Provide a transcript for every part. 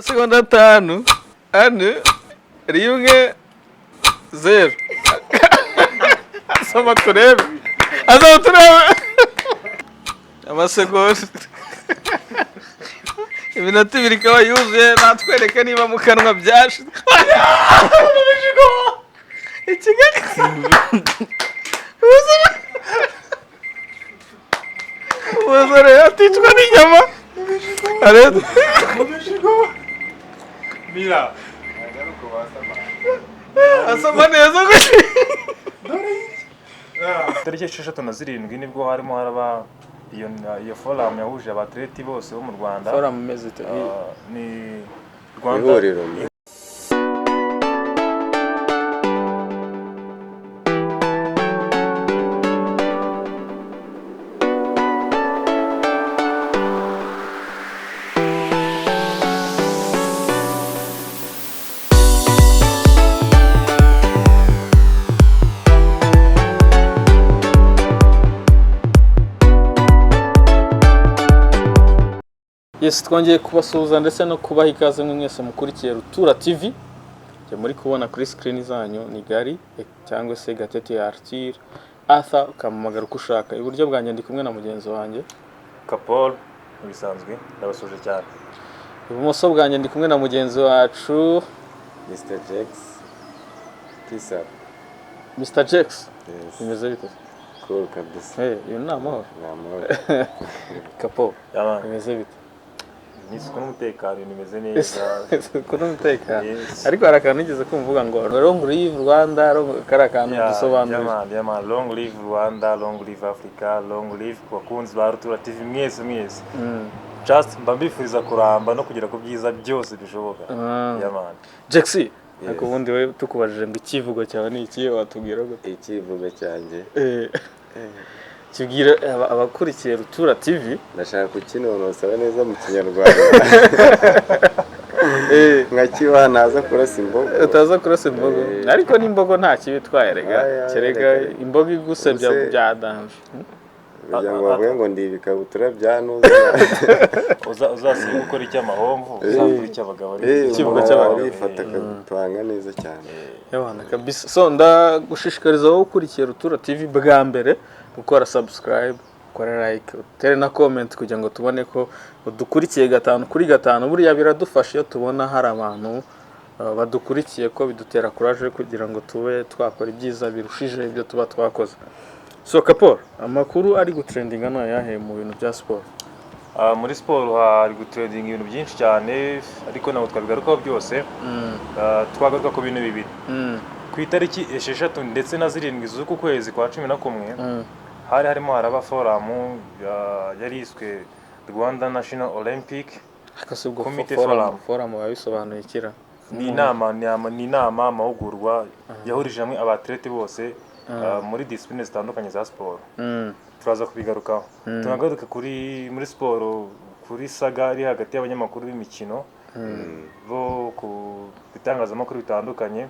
Amasegonda 5 ane rimwe 0 asoma turebe amasegonda iminota 2 ikaba yuzuye natwereke niba mu kanwa byashize Wazare aticwa n'inyama arede Mira. asoma neza ko Tariki 67 nibwo harimo haraba iyo forum yahuje abatleti bose bo mu Rwanda. forum mezite Ni Rwanda ihuriro. Yes, twongeye kubasuhuza ndetse no kubaha ikaze mwese mukurikiye Rutura TV. Je muri kubona kuri screen zanyu ni Gari cyangwa se Gatete Arthur Arthur ukamamagara uko ushaka. Iburyo bwanjye ndi kumwe na mugenzi wanjye Kapol bisanzwe ndabasuje cyane. Ibumoso bwanjye ndi kumwe na mugenzi wacu Mr. Jax Tisa. Mr. Jax. Yes. Imeze bite? Cool kabisa. Iyo ni amahoro. Namahoro. Kapo. Yama. Imeze bite? Nisuko n'umutekano nimeze neza. Kuno umutekano. Ariko harakantu nigeze kumvuga ngo long live Rwanda, karakantu dusobanura. Yama, long live Rwanda, long live Africa, long live bakunzi ba Rutura TV mwese. Just mbambifuriza kuramba no kugira ku byiza byose bishoboka. Yama. Jaxi. Ako bundi we tukubajije ngo ikivugo cyawe ni iki watubwira gute? Ikivugo cyanjye. Kibwira abakurikiye Rutura TV Ndashaka kukinonosaba neza mu Kinyarwanda. Nka kiwa naza kurasa imbogo. Utaza kurasa imbogo. Ariko n'imbogo nta kibitwaye rega. Kerega imbogo igusebya bya danje. Kugira ngo bavuge ngo ndi bikabutura byanuza. Uzasiba gukora icy'amahomvu, uzakora icy'abagabo. Ikivugo cy'abagabo bifata twanga neza cyane. Yabana kabisa. So ndagushishikariza wowe ukurikiye Rutura TV bwa mbere gukora subscribe, gukora like, utere na comment kugira ngo tubone ko udukurikiye 5 kuri 5. Buriya biradufasha iyo tubona hari abantu badukurikiye ko bidutera courage kugira ngo tube twakora ibyiza birushije ibyo tuba twakoze. So Kapol, amakuru ari gutrendinga no yahe mu bintu bya sport? Muri sport hari gutrending ibintu byinshi cyane ariko nawo twabigarukaho byose. Twagaruka ku bintu bibiri. Ku itariki 6 ndetse na 7 z'uku kwezi kwa 11 hari harimo haraba forum yariswe Rwanda National Olympic Committee forum babisobanuye kira. Ni inama amahugurwa yahurije hamwe abatleti bose muri discipline zitandukanye za sport. Turaza kubigarukaho. Tunagaruka muri sport kuri saga ari hagati y'abanyamakuru b'imikino bo ku bitangazamakuru bitandukanye.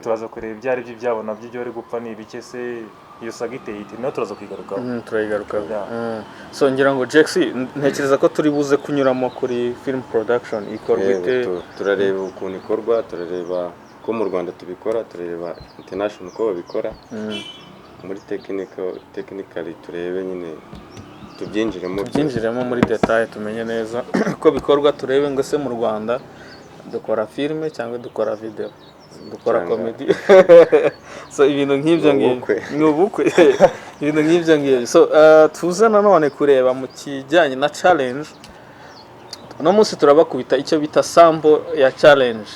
Turaza kureba ibyari byabo nabyo byo ari gupfa ni ibike se iyo saga iteye no turaza kwigarukaho. Turayigarukaho. So ngira ngo Jaxi ntekereza ko turi buze kunyuramo kuri film production ikorwa ite. Turareba ukuntu ikorwa, turareba ko mu Rwanda tubikora, turareba international ko babikora. Muri technically turebe nyine tubyinjiremo muri detail tumenye neza ko bikorwa, turebe ngo se mu Rwanda dukora filme cyangwa dukora video, dukora comedy. So ibintu nk'ibyo n'ubukwe ibintu nk'ibyo ngiye. So tuza nanone kureba mu kijyanye na challenge. No munsi turabakubita icyo bita sample ya challenge.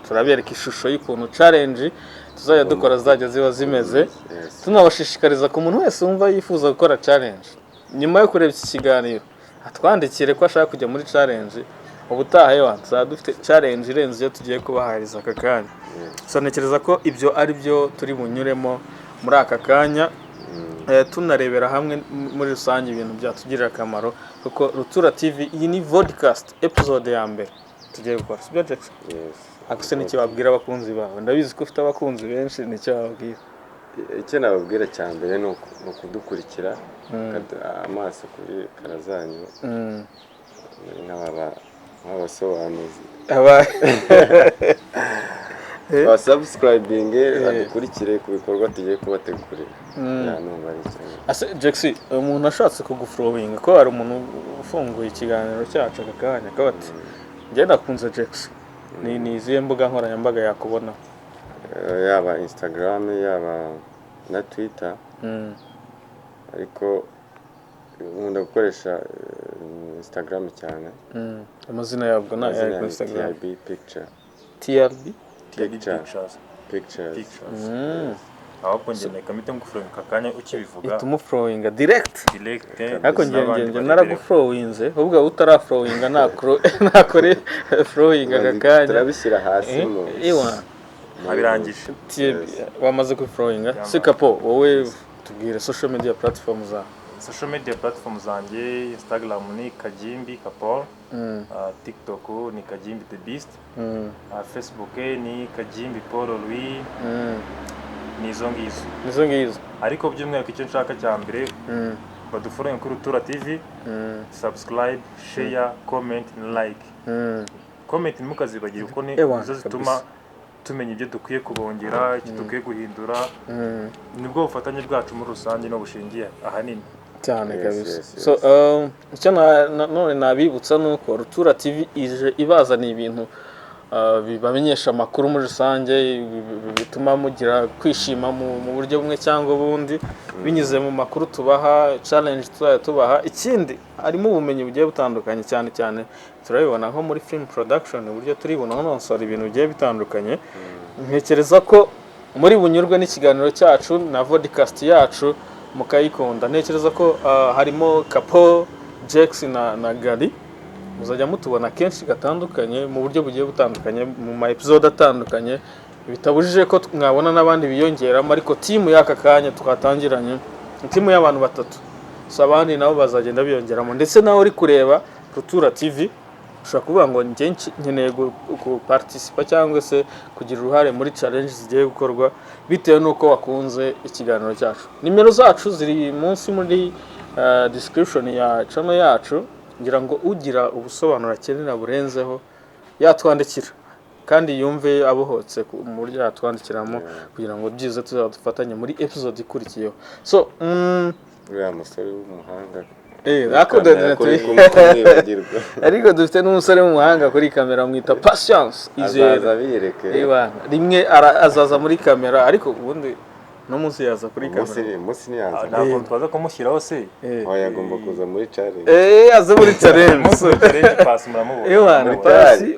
Turabereka ishusho y'ukuntu challenge tuzajya dukora zajya ziba zimeze. Tunabashishikariza ku muntu wese wumva yifuza gukora challenge, nyuma yo kureba iki kiganiro atwandikire ko ashaka kujya muri challenge. Ubutaha yewe dufite challenge irenze iyo tugiye kubahariza aka kanya. So ntekereza ko ibyo ari byo turi bunyuremo muri aka kanya. Tunarebera hamwe muri rusange ibintu byatugirira akamaro kuko Rutura TV iyi ni podcast episode ya mbere tugiye gukora. Sibyo Jackson? Yes. Akuse n'iki wabwira abakunzi bawe? Ndabizi ko ufite abakunzi benshi, n'icyo wabwira? Icyo nababwira cyambere no kudukurikira amaso kuri karazanyu. N'ababa abasobanuzi aba abasubscribinge badukurikire ku bikorwa tugiye kubategurira numva ari ikintu. Jackson, umuntu ashatse kuguflowinga ko hari umuntu ufunguye ikiganiro cyacu aka kanya akaba ati njye nakunze Jackson, ni izihe mbuga nkoranyambaga yakubona? Yaba Instagram yaba na Twitter, ariko nkunda gukoresha Instagram cyane. Amazina yabwo na ya Instagram TRB picture. TRB Pictures. ahubwo njye nakamite nguflowinga kakanya ukibivuga itumuflowinga direct ariko njye naraguflowinze ahubwo utaraflowinga nakore flowing akakanya turabishyira hasi mu abirangije wamaze kuflowinga sikapo wowe tubwire social media platform za social media platform zanjye Instagram ni Kajimbi Kapol, TikTok ni Kajimbi the Beast, Facebook ni Kajimbi Paul Louis, nizo ngizo ariko by'umwihariko icyo nshaka cya mbere badufollowing kuri Rutura TV, subscribe, share, comment na like. Comment ntimukazibagire kuko nizo zituma tumenya ibyo dukwiye kubongera, icyo dukwiye guhindura, nibwo bufatanye bwacu muri rusange no bushingiye ahanini cyane kabisa. So icyo none nabibutsa nuko Rutura TV ije ibazaniye ibintu bibamenyesha amakuru muri rusange, bituma mugira kwishima mu buryo bumwe cyangwa ubundi binyuze mu makuru tubaha, challenge tubaha. Ikindi harimo ubumenyi bugiye butandukanye, cyane cyane turabibona nko muri film production, uburyo turibona nonsora ibintu bigiye bitandukanye. Ntekereza ko muri bunyurwe n'ikiganiro cyacu na podcast yacu mukayikunda. Ntekereza ko harimo Kapo, Jackson na Gary, muzajya mutubona kenshi gatandukanye mu buryo bugiye butandukanye mu ma episode atandukanye, bitabujije ko mwabona n'abandi biyongeramo, ariko timu y'aka kanya twatangiranye timu y'abantu batatu, so abandi nabo bazagenda biyongeramo. Ndetse nawe uri kureba Rutura TV ushobora kuvuga ngo njye nkeneye guparticipa cyangwa se kugira uruhare muri challenge zigiye gukorwa bitewe n'uko wakunze ikiganiro cyacu. Nimero zacu ziri munsi muri description ya channel yacu, ngira ngo ugira ubusobanuro akenera burenzeho yatwandikira kandi yumve abohotse mu buryo yatwandikiramo kugira ngo byize tuzadufatanye muri episode ikurikiyeho. So uriya musore w'umuhanga ariko dufite n'umusore w'umuhanga kuri kamera mwita Patience rimwe azaza muri kamera, ariko ubundi no munsi yaza kuri kamera. Munsi niyaza ntabwo twaza kumushyiraho se yagomba kuza muri challenge. Aza muri challenge pass muramubona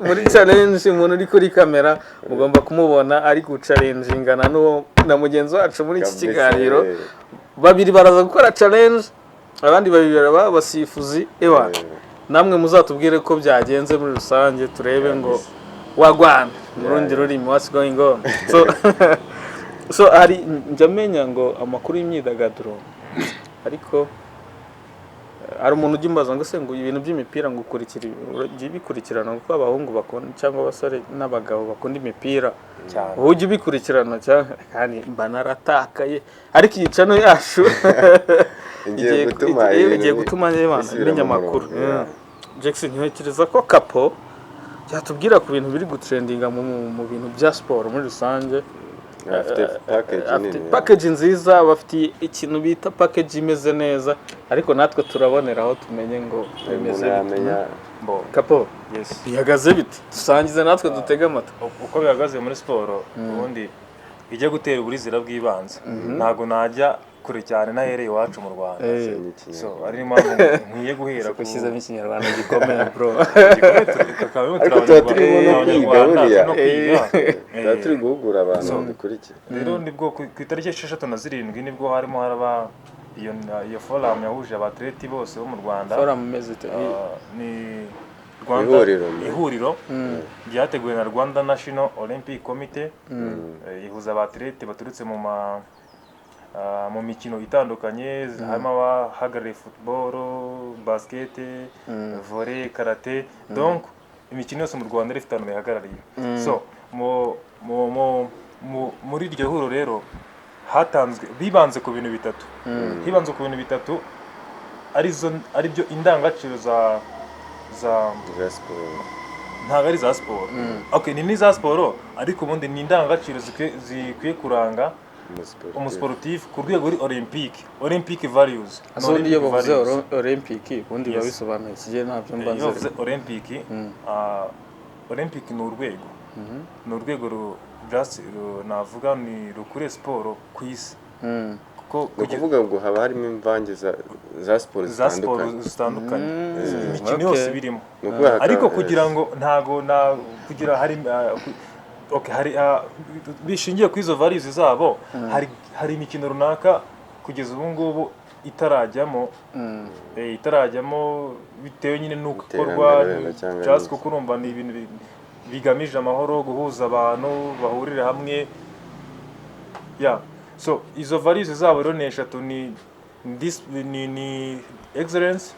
muri challenge. Umuntu uri kuri kamera mugomba kumubona ari ku challengingana na mugenzi wacu muri iki kiganiro. Babiri baraza gukora challenge, abandi babiri baba basifuzi. Namwe muzatubwire ko byagenze muri rusange, turebe ngo wagwana mu rundi rurimi what's going on. So hari njamenya ngo amakuru y'imyidagaduro, ariko hari umuntu ujya umbaza ngo se ngo ibintu by'imipira ngo ubikurikirana kuko abahungu bakunda cyangwa abasore n'abagabo bakunda imipira cyane, ujye ubikurikirana cyane kandi mba naratakaye, ariko iyi channel yacu igiye gutuma menya amakuru. Jackson, ntekereza ko Kapo yatubwira ku bintu biri gutrendinga mu bintu bya siporo muri rusange. Afite package nziza, bafite ikintu bita package imeze neza, ariko natwe turaboneraho tumenye ngo bimeze bite. Kapo bihagaze bite? Dusangize natwe dutega amata uko bihagaze muri siporo. Ubundi ijya gutera uburizira bw'ibanze, ntago najya kure cyane nahereye iwacu mu Rwanda. So ari impamvu nkwiye guhera gushyizemo ikinyarwanda gikomeye bro. Turi guhugura abantu dukurikira. Rero nibwo ku itariki 6 nibwo harimo haraba iyo forum yahuje abatleti bose bo mu Rwanda. Forum mezite ni Rwanda ihuriro ryateguwe na Rwanda National Olympic Committee, ihuza abatleti baturutse mu mikino itandukanye, harimo abahagarariye football, basket, volley, karate, donc imikino yose mu Rwanda ifite abantu bahagarariye. So muri iryo huriro rero bibanze ku bintu bitatu. Hibanze ku bintu bitatu ari byo indangagaciro za siporo ntabwo ari za siporo. Okay, ni n'iza siporo ariko ubundi ni indangagaciro zikwiye kuranga umusportif ku rwego uri olympic values. Aso ndiyo bavuze olympic ubundi babisobanuye kigiye ntabyo mbanze. Bavuze olympic ni urwego. Ni urwego navuga ni rukure siporo ku isi. Ni ukuvuga ngo haba harimo imvange za siporo zitandukanye, imikino yose birimo, ariko kugira ngo ntago kugira hari bishingiye kuri izo values zabo, hari imikino runaka kugeza ubu ngubu itarajyamo bitewe nyine n'uko ikorwa, just kuko urumva ni ibintu bigamije amahoro, guhuza abantu bahurira hamwe. So izo values zabo rero ni eshatu, ni excellence,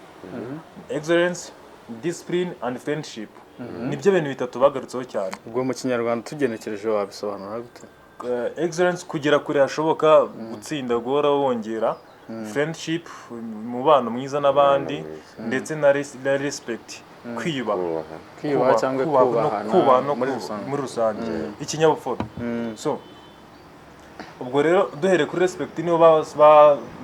discipline and friendship. Nibyo bintu bitatu bagarutseho cyane. Ubwo mu Kinyarwanda tugenekereje wabisobanura gute? Excellence, kugera kure hashoboka, gutsinda guhora wongera, friendship, umubano mwiza n'abandi, ndetse na respect, kwiyubaha cyangwa kubahana muri rusange, ikinyabupfura. So ubwo rero duhere kuri respect, niyo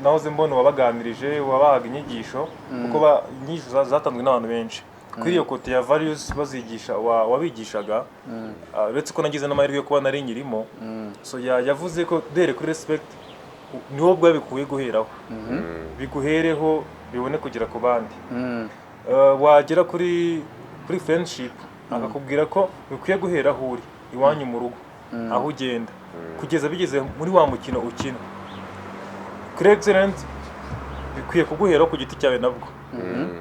nahoze mbona wabaganirije, wabahaga inyigisho, kuko inyigisho zatanzwe n'abantu benshi kuri iyo kote ya values bazigisha, wabigishaga, uretse ko nagize n'amahirwe yo kuba nari nyirimo. So yavuze ko duhere kuri respect, niwo bwa bikuye guheraho, biguhereho bibone kugera ku bandi. Wagera kuri friendship, akakubwira ko bikwiye guhera aho uri iwanyu mu rugo, aho ugenda kugeza bigeze muri wa mukino ukina. Kuri excellence, bikwiye kuguheraho ku giti cyawe nabwo,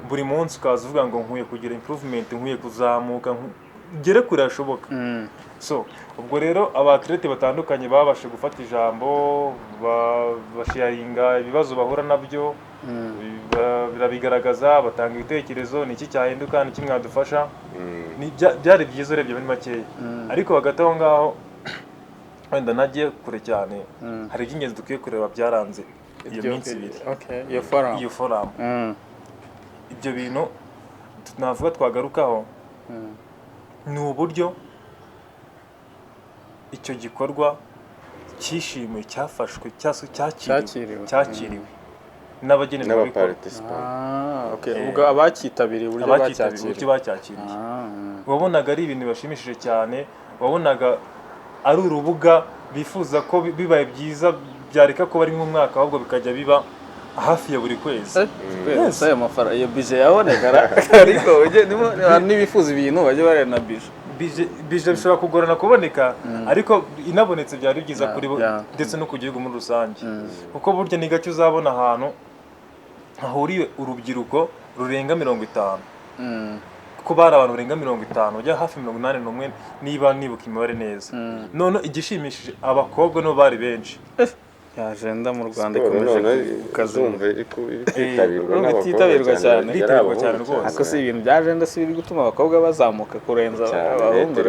buri munsi ukaza uvuga ngo nkwiye kugira improvement, nkwiye kuzamuka, ngere kure hashoboka. So ubwo rero abatlete batandukanye babashe gufata ijambo, basharinga ibibazo bahura nabyo, birabigaragaza, batanga ibitekerezo, ni iki cyahinduka, ni iki mwadufasha. Byari byiza urebye muri makeya, ariko hagati aho ngaho wenda nagiye kure cyane, hari iby'ingenzi dukwiye kureba byaranze iyo minsi ibiri, iyo forum. Ibyo bintu navuga twagarukaho, ni uburyo icyo gikorwa cyishimiwe, cyafashwe, cyakiriwe n'abagenerwabikorwa. Ubwo abacyitabiriye uburyo bacyakiriye, wabonaga ari ibintu bashimishije cyane, wabonaga ari urubuga bifuza ko bibaye byiza byareka ko bari nk'umwaka, ahubwo bikajya biba hafi ya buri kwezi. Ayo mafaranga, iyo bije yaboneka, ariko nibifuza ibintu bajye barena bije. Bije bishobora kugorana kuboneka, ariko inabonetse byari byiza kuri bo ndetse no ku gihugu muri rusange, kuko burya ni gake uzabona ahantu hahuriye urubyiruko rurenga 50, kuko bari abantu barenga 50, ujya hafi 81 niba nibuka imibare neza. None igishimishije, abakobwa no bari benshi. Agenda mu Rwanda ikomeje kazumva ititabirwa cyane rwose. Ako si ibintu bya agenda si biri gutuma abakobwa bazamuka kurenza abahungu.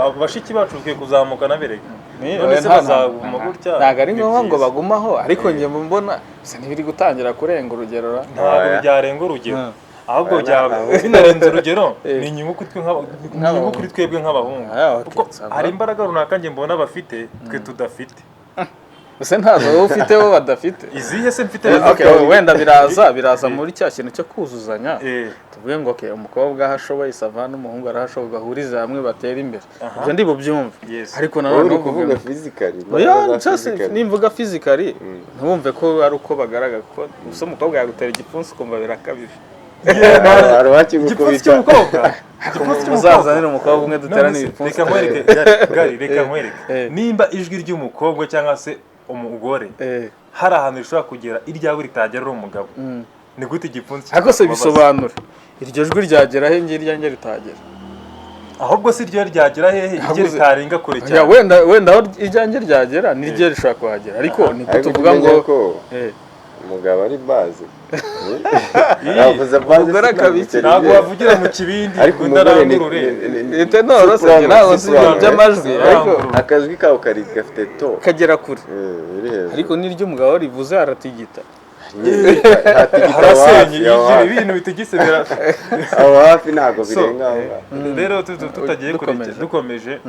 Abashiki bacu bakwiye kuzamuka nabereka, ntabwo ari ngombwa ngo bagumaho, ariko njye mbona bisa n'ibiri gutangira kurenga urugero. Ntabwo byarenga urugero, ahubwo binarenze urugero, ni inyungu kuri twebwe nk'abahungu, kuko hari imbaraga runaka njye mbona bafite twe tudafite. Ese ntazo wowe ufite bo badafite? Izihe se mfite? Wenda biraza muri cya kintu cyo kuzuzanya. Tuvuge ngo umukobwa ahashoboye sava n'umuhungu arahashoboye, gahuriza hamwe batera imbere. Ibyo ndi bubyumve, ariko nanone kuvuga physically. Nimvuga physically ntumve ko ari uko bagaragara, kuko uso umukobwa yagutera igipfunsi ukumva birakabije. Igipfunsi cy'umukobwa, uzazanira umukobwa umwe duterana ibipfunsi. Reka nkwereke, nimba ijwi ry'umukobwa cyangwa se umugore hari ahantu rishobora kugera iryawe ritagera ari umugabo, ni gute igipfunsi? Ariko se bisobanura iryo jwi ryagera he ngiri ryanjye ritagera? Ahubwo si ryo ryagera hehe iryo ritarenga kure cyane. Wenda aho iryanjye ryagera niryo rishobora kuhagera, ariko niko tuvuga ngo umugabo ari bazi. Ntabwo wavugira mu kibindi ngo ndarangurure. Tenor se ntabwo si by'amajwi, ariko akajwi kawo kari gafite to kagera kure. Ariko niryo umugabo rivuze aratigita. harasenye ibintu bitigisemera aho hafi ntabwo birenga rero tutagiye dukomeje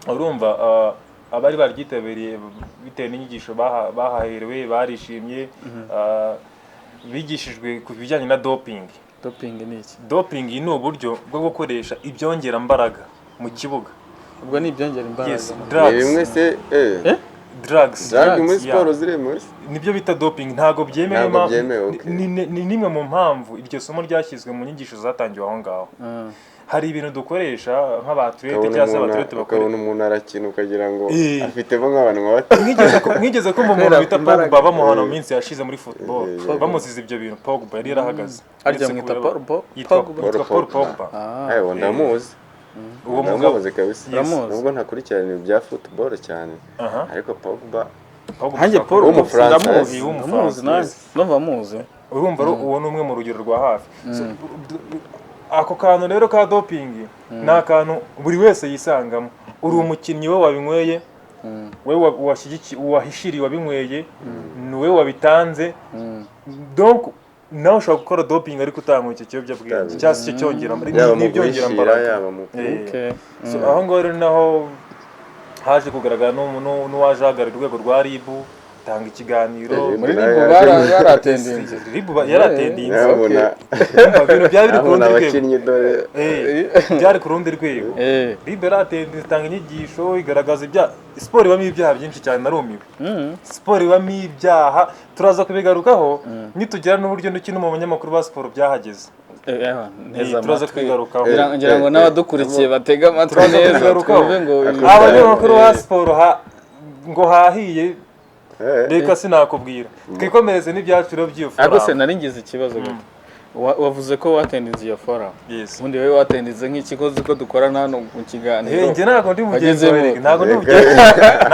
urumva abari baryitabiriye bitewe n'inyigisho bahaherewe barishimye bigishijwe ku bijyanye na doping. Doping ni iki? Doping ni uburyo bwo gukoresha ibyongera imbaraga mu kibuga. Ubwo ni ibyongera imbaraga. Yes, drugs. Bimwe se drugs muri siporo ziremewe nibyo bita doping ntago byemewe ni nimwe mu mpamvu iryo somo ryashyizwe mu nyigisho zatangiwe aho ngaho. Hari ibintu dukoresha nk'abaturete cyangwa abaturete bakabona umuntu arakina ukagira ngo afitemo nk'abantu nk'abati mwigeze ko umuntu bita Pogba bamuhana mu minsi yashize muri football bamuzize ibyo bintu. Pogba yari yarahagaze arya mwita Paul Pogba ndamuzi uwo mugabo kabisa nubwo ntakurikirana ibintu bya football cyane ariko Pogba hanjye Paul ndamuzi nova muzi urumva uwo ni umwe mu rugero rwa hafi. Ako kantu rero ka doping ni akantu buri wese yisangamo. Uri umukinnyi we wabinyweye, we wahishiriye wabinyweye, ni we wabitanze, donc nawe ushobora gukora doping ariko utanywa icyo kiyobyabwenge cyangwa se icyo cyongera n'ibyongera imbaraga. Aho ngaho rero naho haje kugaragara n'uwaje ahagararira urwego rwa RIB tanga ikiganiro muri RIB baratendinze. RIB yaratendinze ibintu byari biri ku rundi rwego byari ku rundi rwego. RIB yaratendinze itanga inyigisho igaragaza ibya siporo ibamo ibyaha byinshi cyane narumiwe. Siporo ibamo ibyaha turaza kubigarukaho nitugera n'uburyo n'ikino mu banyamakuru ba siporo byahageze. Turaza kwigarukaho ngira ngo n'abadukurikiye batega amatwi neza twumve ngo abanyamakuru ba siporo ngo hahiye reka sinakubwira twikomereze n'ibyacu rero by'iyo ariko se nari ngize ikibazo gato. Wavuze ko watendinze iyo fora ubundi wowe watendinze nk'ikikozi ko dukorana hano mu kiganiro. Njye ntabwo ndi mugenzi wawe ntabwo ndi mugenzi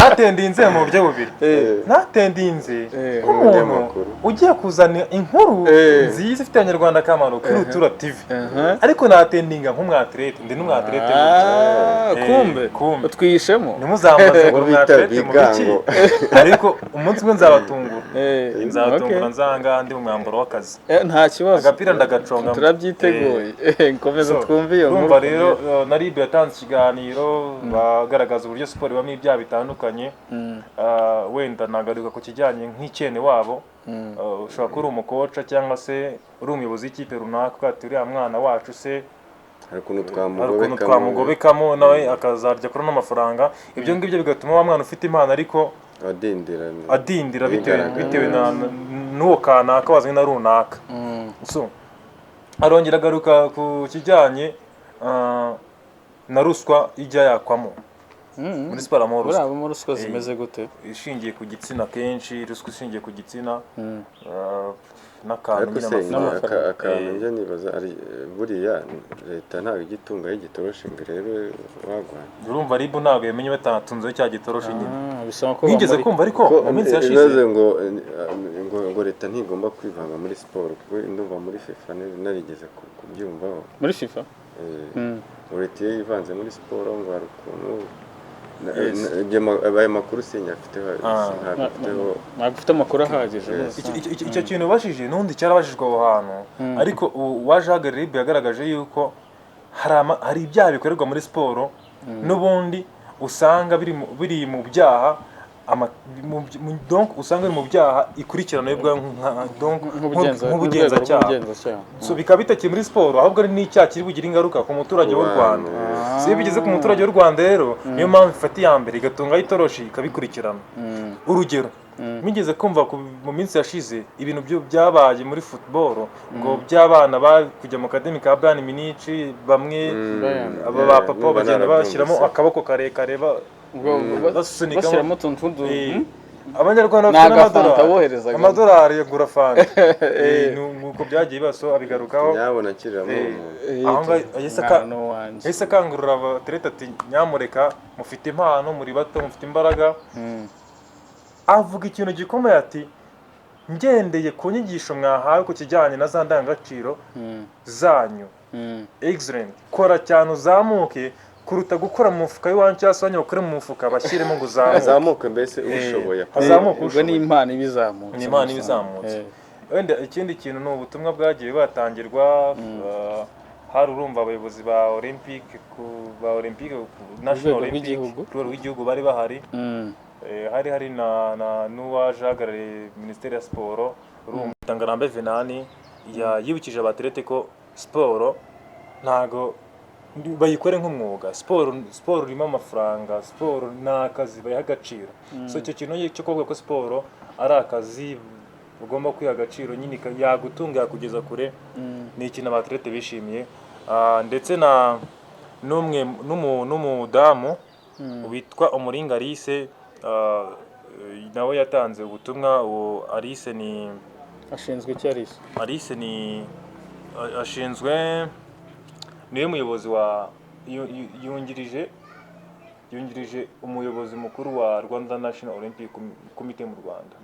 natendinze mu buryo bubiri. Natendinze nk'umuntu ugiye kuzana inkuru nziza ifite abanyarwanda akamaro kuri Rutura TV ariko natendinga nk'umwatlete ndi n'umwatlete kumbe twishemo nimuzambaze ngo umwatlete mu biki ariko umunsi umwe nzabatungura nzanga ndi mu mwambaro w'akazi nta kibazo ndagaconga turabyiteguye nkomeza twumve iyo nkuru. Rero na RIB yatanze ikiganiro bagaragaza uburyo siporo ibamo ibyaha bitandukanye. Wenda nagaruka ku kijyanye nk'icyene wabo ushobora kuba uri umukoca cyangwa se uri umuyobozi w'ikipe runaka ati uriya mwana wacu se hari ukuntu twamugobekamo nawe akazarya kuri n'amafaranga. Ibyo ngibyo bigatuma wa mwana ufite impano ariko adindira bitewe n'uwo kanaka wazanye na runaka. Arongera agaruka ku kijyanye na ruswa ijya yakwamo muri siporo. Muri ruswa zimeze gute? Ishingiye ku gitsina kenshi, ruswa ishingiye ku gitsina akantu njya nibaza ari buriya leta ntabwo igitunga y'igitoroshe ngo irebe wagwana. Urumva RIB ntabwo yamenye batatunzeho cya gitoroshe nyine. Nigeze kumva ariko mu minsi yashize ngo leta ntigomba kwivanga muri siporo kuko ndumva muri FIFA narigeze kubyumvaho. Muri FIFA ngo leta iyo yivanze muri siporo ngo hari ukuntu ayo makuru sinyafiteho ntabwo ufite amakuru ahagije. Icyo kintu bashije n'undi cyarabashijwe aho hantu ariko uwaje ahagararira RIB yagaragaje yuko hari ibyaha bikorerwa muri siporo n'ubundi usanga biri mu byaha donc usanga biri mu byaha ikurikirana nk'ubugenzacyaha. Bikaba bitakiri muri siporo ahubwo ari n'icyaha kiri bugire ingaruka ku muturage w'u Rwanda. Iyo bigeze ku muturage w'u Rwanda rero niyo mpamvu ifata iya mbere igatungaho itoroshi ikabikurikirana. Urugero migeze kumva mu minsi yashize ibintu byabaye muri football ngo by'abana kujya mu kademi ka Bayern Munich bamwe ba papa bagenda bashyiramo akaboko karekare basunikamo tuntu abanyarwanda bafite amadolari yagura fanta nuko byagiye baso abigarukaho nyabona kiriramo yahise akangurura abatereta ati nyamureka mufite impano muri bato mufite imbaraga. Avuga ikintu gikomeye ati ngendeye ku nyigisho mwahawe ku kijyanye na za ndangagaciro zanyu excellent kora cyane uzamuke kuruta gukora mu mufuka w'iwanyu cyangwa se bakore mu mufuka bashyiremo ngo azamuke mbese ubishoboye azamuke ubwo ni impano ibizamutse ni impano ibizamutse wenda ikindi kintu ni ubutumwa bwagiye batangirwa hari urumva abayobozi ba Olympique National Olympic w'igihugu bari bahari hari n'uwaje ahagarariye Minisiteri ya Siporo urumva Tangarambe Venani yibukije abaterete ko siporo ntago bayikore nk'umwuga. Siporo irimo amafaranga, siporo ni akazi bayiha agaciro. So icyo kintu cyo kuvuga ko siporo ari akazi ugomba kwiha agaciro nyine yagutunga yakugeza kure ni ikintu abaterete bishimiye. Ndetse n'umudamu witwa Umuringa Alice nawe yatanze ubutumwa. Alice ni ashinzwe iki? Alice ni ashinzwe niwe muyobozi wa yungirije umuyobozi mukuru wa Rwanda National Olympic Committee mu Rwanda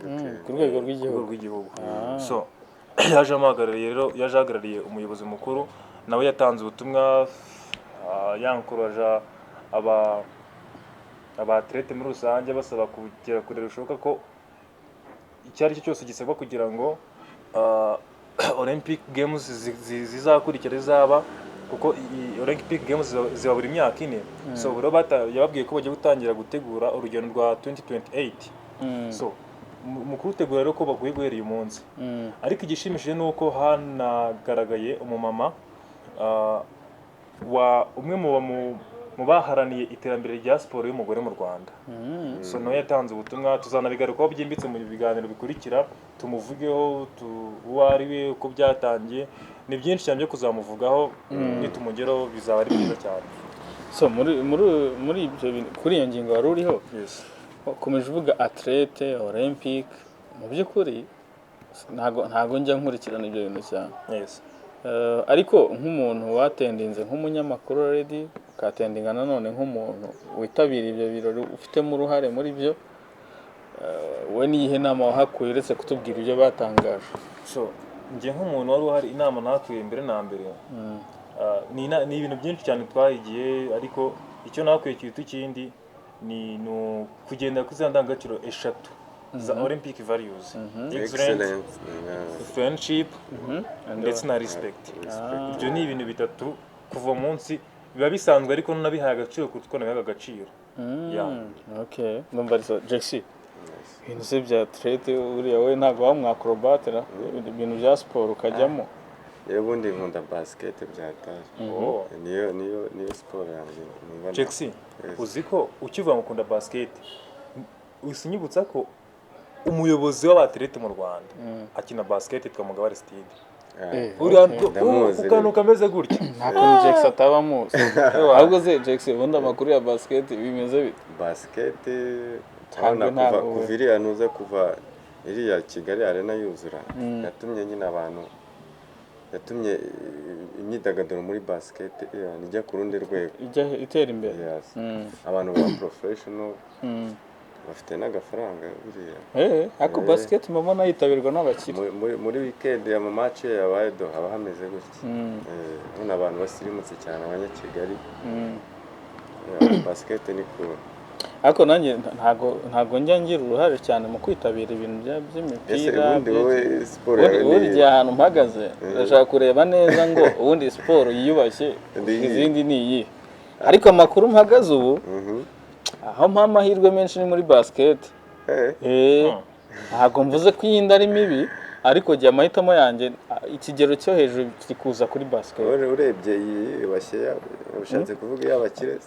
ku rwego rw'igihugu. So yaje ahagarariye umuyobozi mukuru nawe yatanze ubutumwa yankuraja abatlete muri rusange basaba kugera kure rushoboka ko icyo ari cyo cyose gisabwa kugira ngo Olympic Games zizakurikira zizaba, kuko Olympic Games ziba buri myaka ine. So bro yababwiye ko bagiye gutangira gutegura urugendo rwa 2028. So mu kurutegura rero ko baguye guhera uyu munsi. Ariko igishimishije ni uko hanagaragaye umumama wa umwe mu baharaniye iterambere rya siporo y'umugore mu Rwanda. So nawe yatanze ubutumwa, tuzanabigarukaho byimbitse mu biganiro bikurikira, tumuvugeho uwo ari we, uko byatangiye. Ni byinshi cyane byo kuzamuvugaho, nitumugeraho bizaba ari byiza cyane. So muri ibyo kuri iyo ngingo wari uriho, ukomeje uvuga athlete Olympic, mu by'ukuri ntago njya nkurikirana ibyo bintu cyane. Ariko nk'umuntu watendinze nk'umunyamakuru already, ukatendinga nanone nk'umuntu witabira ibyo birori ufitemo uruhare muri byo, we niyihe nama wahakuye uretse kutubwira ibyo batangaje? So njye nk'umuntu wari uhari, inama nakuye mbere na mbere ni ibintu byinshi cyane twahigiye, ariko icyo nakuye cyitwa ikindi ni kugenda kuri za ndangagaciro eshatu za Olympic values: excellence, friendship ndetse na respect. Ibyo ni ibintu bitatu kuva munsi biba bisanzwe, ariko nabihaye agaciro kuko nabihaga agaciro. Okay, numva so Jesse ibintu se bya athlete uriya we ntabwo wamwacrobatera ibintu bya siporo ukajyamo? Ubundi nkunda basket byataje. Niyo siporo yanjye. Jesse, uzi ko ukivuga ngo ukunda basket, usinyibutsa ko umuyobozi w'abatlete mu Rwanda akina basket twamugaba Aristide. Ukantu kameze gutya ntabwo Jax ataba muzi. Ahubwo se Jax ubundi amakuru ya basket bimeze bite? Basket kuva iriya nuza kuva iriya Kigali Arena yuzura, yatumye nyine abantu, yatumye imyidagaduro muri basket ijya ku rundi rwego, ijya itera imbere. Abantu ba professional bafite n'agafaranga buriya. Ako basket mama yitabirwa n'abakire. Muri weekend ya match yabaye haba hameze gutya. None abantu basirimutse cyane abanyakigali. Basket ni cool. Ariko nanjye ntago njya ngira uruhare cyane mu kwitabira ibintu by'imipira. Ubundi ahantu mpagaze ndashaka kureba neza ngo ubundi siporo yiyubashye izindi ni iyi. Ariko amakuru mpagaze ubu aho mpa amahirwe menshi ni muri basket. Ntabwo mvuze ko iyi ari mibi, ariko jya amahitamo yanjye ikigero cyo hejuru kikuza kuri basket. Urebye iyi bashye ushatse kuvuga y'abakire.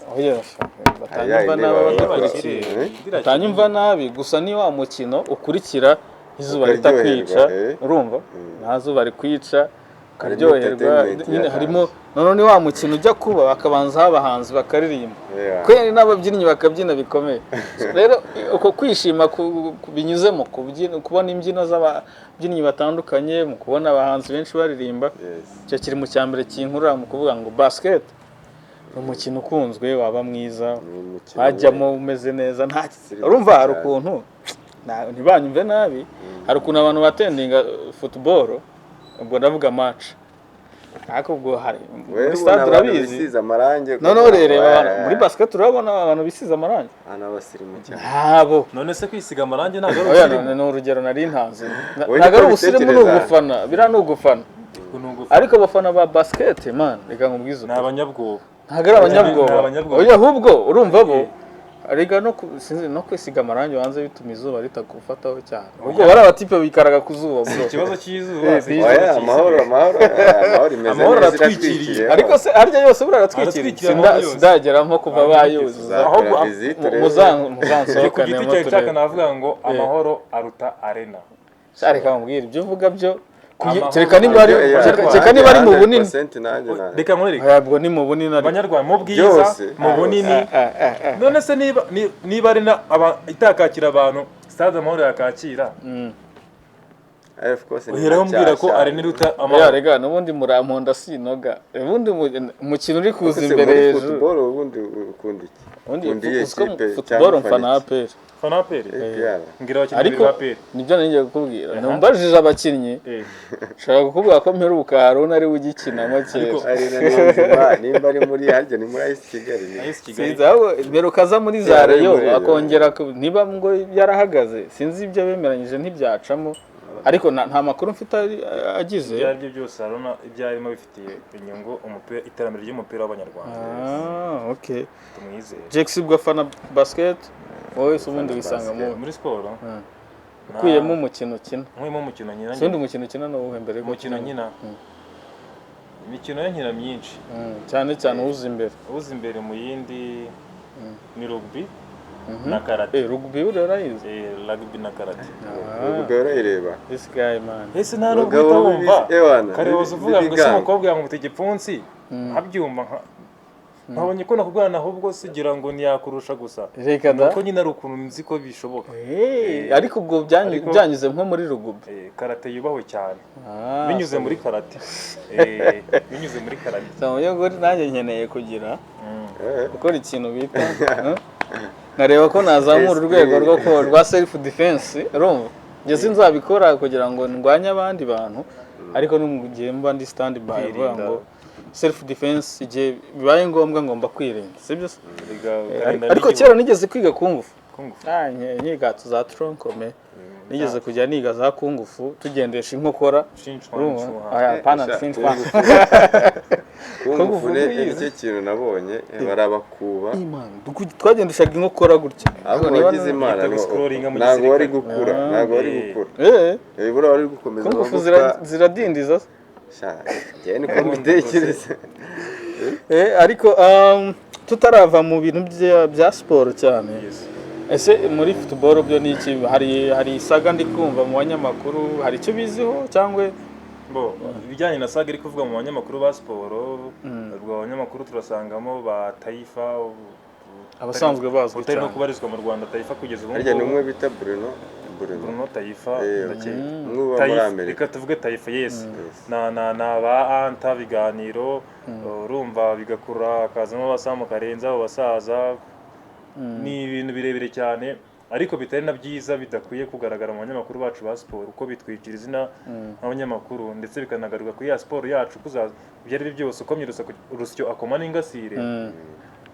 Batanyumva nabi, gusa ni wa mukino ukurikira izuba ritakwica, urumva nta zuba rikwica, karyoherwa nyine. Harimo none wa mukino ujya kuba bakabanza abahanzi bakaririmba, kweri n'ababyinnyi bakabyina bikomeye. Rero uko kwishima binyuze mu kubona imbyino z'ababyinnyi batandukanye, mu kubona abahanzi benshi baririmba, icyo kiri mu cyambere kinkurura mu kuvuga ngo basket umukino ukunzwe, waba mwiza, wajyamo umeze neza. Urumva hari ukuntu ntibanyumve nabi, hari ukuntu abantu batendinga football, ubwo ndavuga match, ariko ubwo hari wewe muri stade ubona abantu urabizi bisize amarangi none reba muri basket urabona abantu bisize amarangi abasirimu cyane ntabo none se kwisiga amarangi ntabwo ari oya ubusirimu ni urugero nari ntanze Wowe ntabwo ari niko ubusirimu ni ubitekereza? ugufana biriya ni ugufana ariko abafana ba basket man reka nkubwize ni abanyabwoba ntabwo ari abanyabwoba Ni abanyabwoba. oya ahubwo urumva bo arega sinzi no kwisiga amarangi wanze bituma izuba ritagufataho cyane ubwo bari abatipe bikaraga ku zuba bro ikibazo cy'izuba oya amahoro imeze Amahoro neza aratwikiriye. ariko se harya yose buriya aratwikiriye Aratwikiriye amahoro yose. sindageramo kuva bayuzuza Ahubwo muzansohokane ku giti cyawe nshaka navuga ngo amahoro aruta arena reka nkubwire ibyo uvuga byo Amahoro. kereka niba ari mu bunini reka nkwereke ntabwo ni mu bunini ariko abanyarwanda mu bwiza Byose. mu bunini none se niba ari itakakira abantu stade amahoro yakakira uheraho mbwira ko arena iruta amahoro rega n'ubundi muramponda sinoga ubundi umukino uri kuza imbere hejuru football ubundi ukunda iki ubundi iyi uziko kipe football cyangwa mfana ufana APR fanaperi ngira abakinnyi ariko ba peri nibyo ngiye kukubwira numbajije abakinnyi nshaka kukubwira ko mperuka Haruna ari ugikinamo kera arena nimba ari muri harya ni muri AS Kigali sinzi aho mperuka aza muri za Rayon akongera niba ngo yarahagaze sinzi ibyo bemeranyije ntibyacamo ariko nta makuru mfite agize ibyo aribyo byose Haruna ibyo arimo bifitiye inyungu umupira iterambere ry'umupira w'abanyarwanda okay tumwizeye Jax bwafana basket wowe ubundi wisanga muri siporo ukuyemo umukino ukina nkuyemo umukino nyina undi umukino ukina ni uwuhe mbere umukino nyina imikino nkina myinshi cyane cyane uza imbere mu yindi ni rugby na karate rugby urayizi rugby na karate rugby urayireba this guy man ese nta nubwo utabumva kare woza uvuga ngo se umukobwa yamufite igipfunsi abyumva nkabonye ko nakubwana ahubwo sigira ngo ntiyakurusha gusa reka da nuko nyine ari ukuntu nzi ko bishoboka ariko ubwo byanyuze nko muri rugby karate yubahwe cyane binyuze muri karate binyuze muri karate nanjye nkeneye kugira gukora ikintu bita nkareba ko nazamura urwego rwa self defense urumva njye sinzabikora kugira ngo ndwanye abandi bantu ariko n'umugihe mba ndi stand by ngo self defense igihe bibaye ngombwa ngomba kwirinda sibyo ariko kera nigeze kwiga kungufu nyiga za tronkome nigeze kujya niga za kungufu tugendesha inkokora pana shinchwa kungufu nicyo kintu nabonye barabakuba twagendeshaga inkokora gutya ahubwo wagize imana ntabwo wari gukura ibura wari gukomeza kungufu ziradindiza njyewe niko mbitekereza ariko tutarava mu bintu bya siporo cyane ese muri football byo ni iki hari isaga ndi kumva mu banyamakuru hari icyo biziho cyangwa ibijyanye na saga iri kuvuga mu banyamakuru ba siporo ubwo abanyamakuru turasangamo ba Taifa abasanzwe bazwi cyane no kubarizwa mu Rwanda Taifa kugeza ubu harya numwe bita Bruno Taifa muri Amerika reka tuvuge Taifa na ba Anta biganiro urumva bigakura akazamo abasamu karenza abo basaza ni ibintu birebire cyane ariko bitari na byiza bidakwiye kugaragara mu banyamakuru bacu ba siporo uko bitwikira izina nk'abanyamakuru ndetse bikanagaruka kuri ya siporo yacu ibyo ari byo byose ukomye urusyo akoma n'ingasire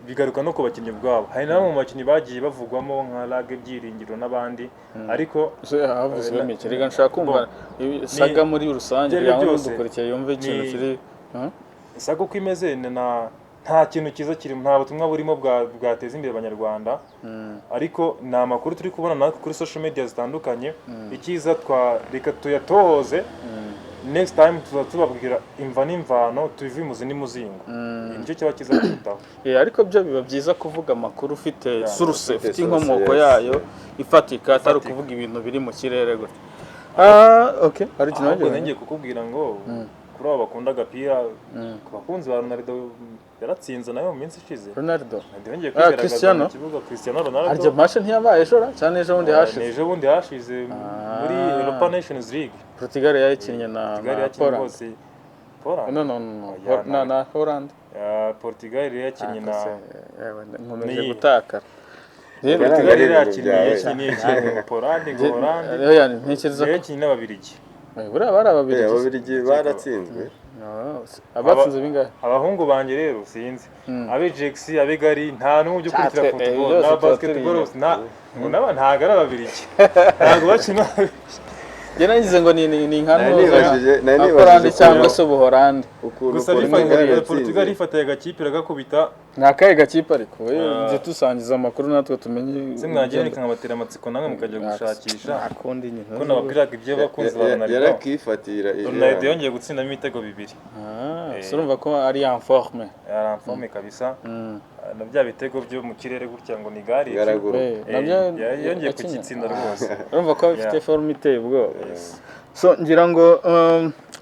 bigaruka no ku bakinnyi ubwabo hari n'abo mu bakinnyi bagiye bavugwamo nka Lage Byiringiro n'abandi ariko havuzwe mike reka nshaka kumva saga muri rusange kugira ngo dukurikiye yumve ikintu kiri saga uko imeze nta kintu cyiza kirimo nta butumwa burimo bwateza imbere abanyarwanda ariko ni amakuru turi kubona natwe kuri social media zitandukanye icyiza reka tuyatohoze next time tuzatubabwira imva n'imvano tubive imuzi n'imuzingo nicyo cyaba cyiza kurutaho ariko byo biba byiza kuvuga amakuru ufite source ufite inkomoko yayo ifatika atari ukuvuga ibintu biri mu kirere gutya okay hari ikintu ngiye kukubwira ngo kuri abo bakunda agapira ku bakunzi ba Ronaldo yaratsinze nayo mu minsi ishize Ronaldo ngiye kwigaragaza mu kibuga Cristiano Ronaldo arya match ntiyabaye ejo cyane ejo bundi hashize muri Europa Nations League Portugal yakinnye na Poland na Holland Portugal yakinnye na nkomeje gutakara Portugal yakinnye Poland ntekereza ko yakinnye n'Ababiligi buriya bari Ababiligi baratsinzwe abatsinze bingahe abahungu banjye rero sinzi abe Jexi abe Gari nta n'umwe ujya ukurikira football na basketball ntabwo ari ababirigi ntabwo bakina njye nagize ngo ni nka Holandi cyangwa se Ubuholandi gusa Portugal ifataye agakipe iragakubita ni akahe gakipe ariko njye tusangiza amakuru natwe tumenye se mwagiye nikabatera amatsiko namwe mukajya gushakisha akundi nyine ko nababwiraga ibyo bakunze babona yarakifatira Ronaldo yongeye gutsindamo ibitego 2 urumva ko ari en forme kabisa na bya bitego byo mu kirere gutya ngo ni gari yongeye kugitsinda rwose urumva ko bifite forme iteye ubwoba so ngira ngo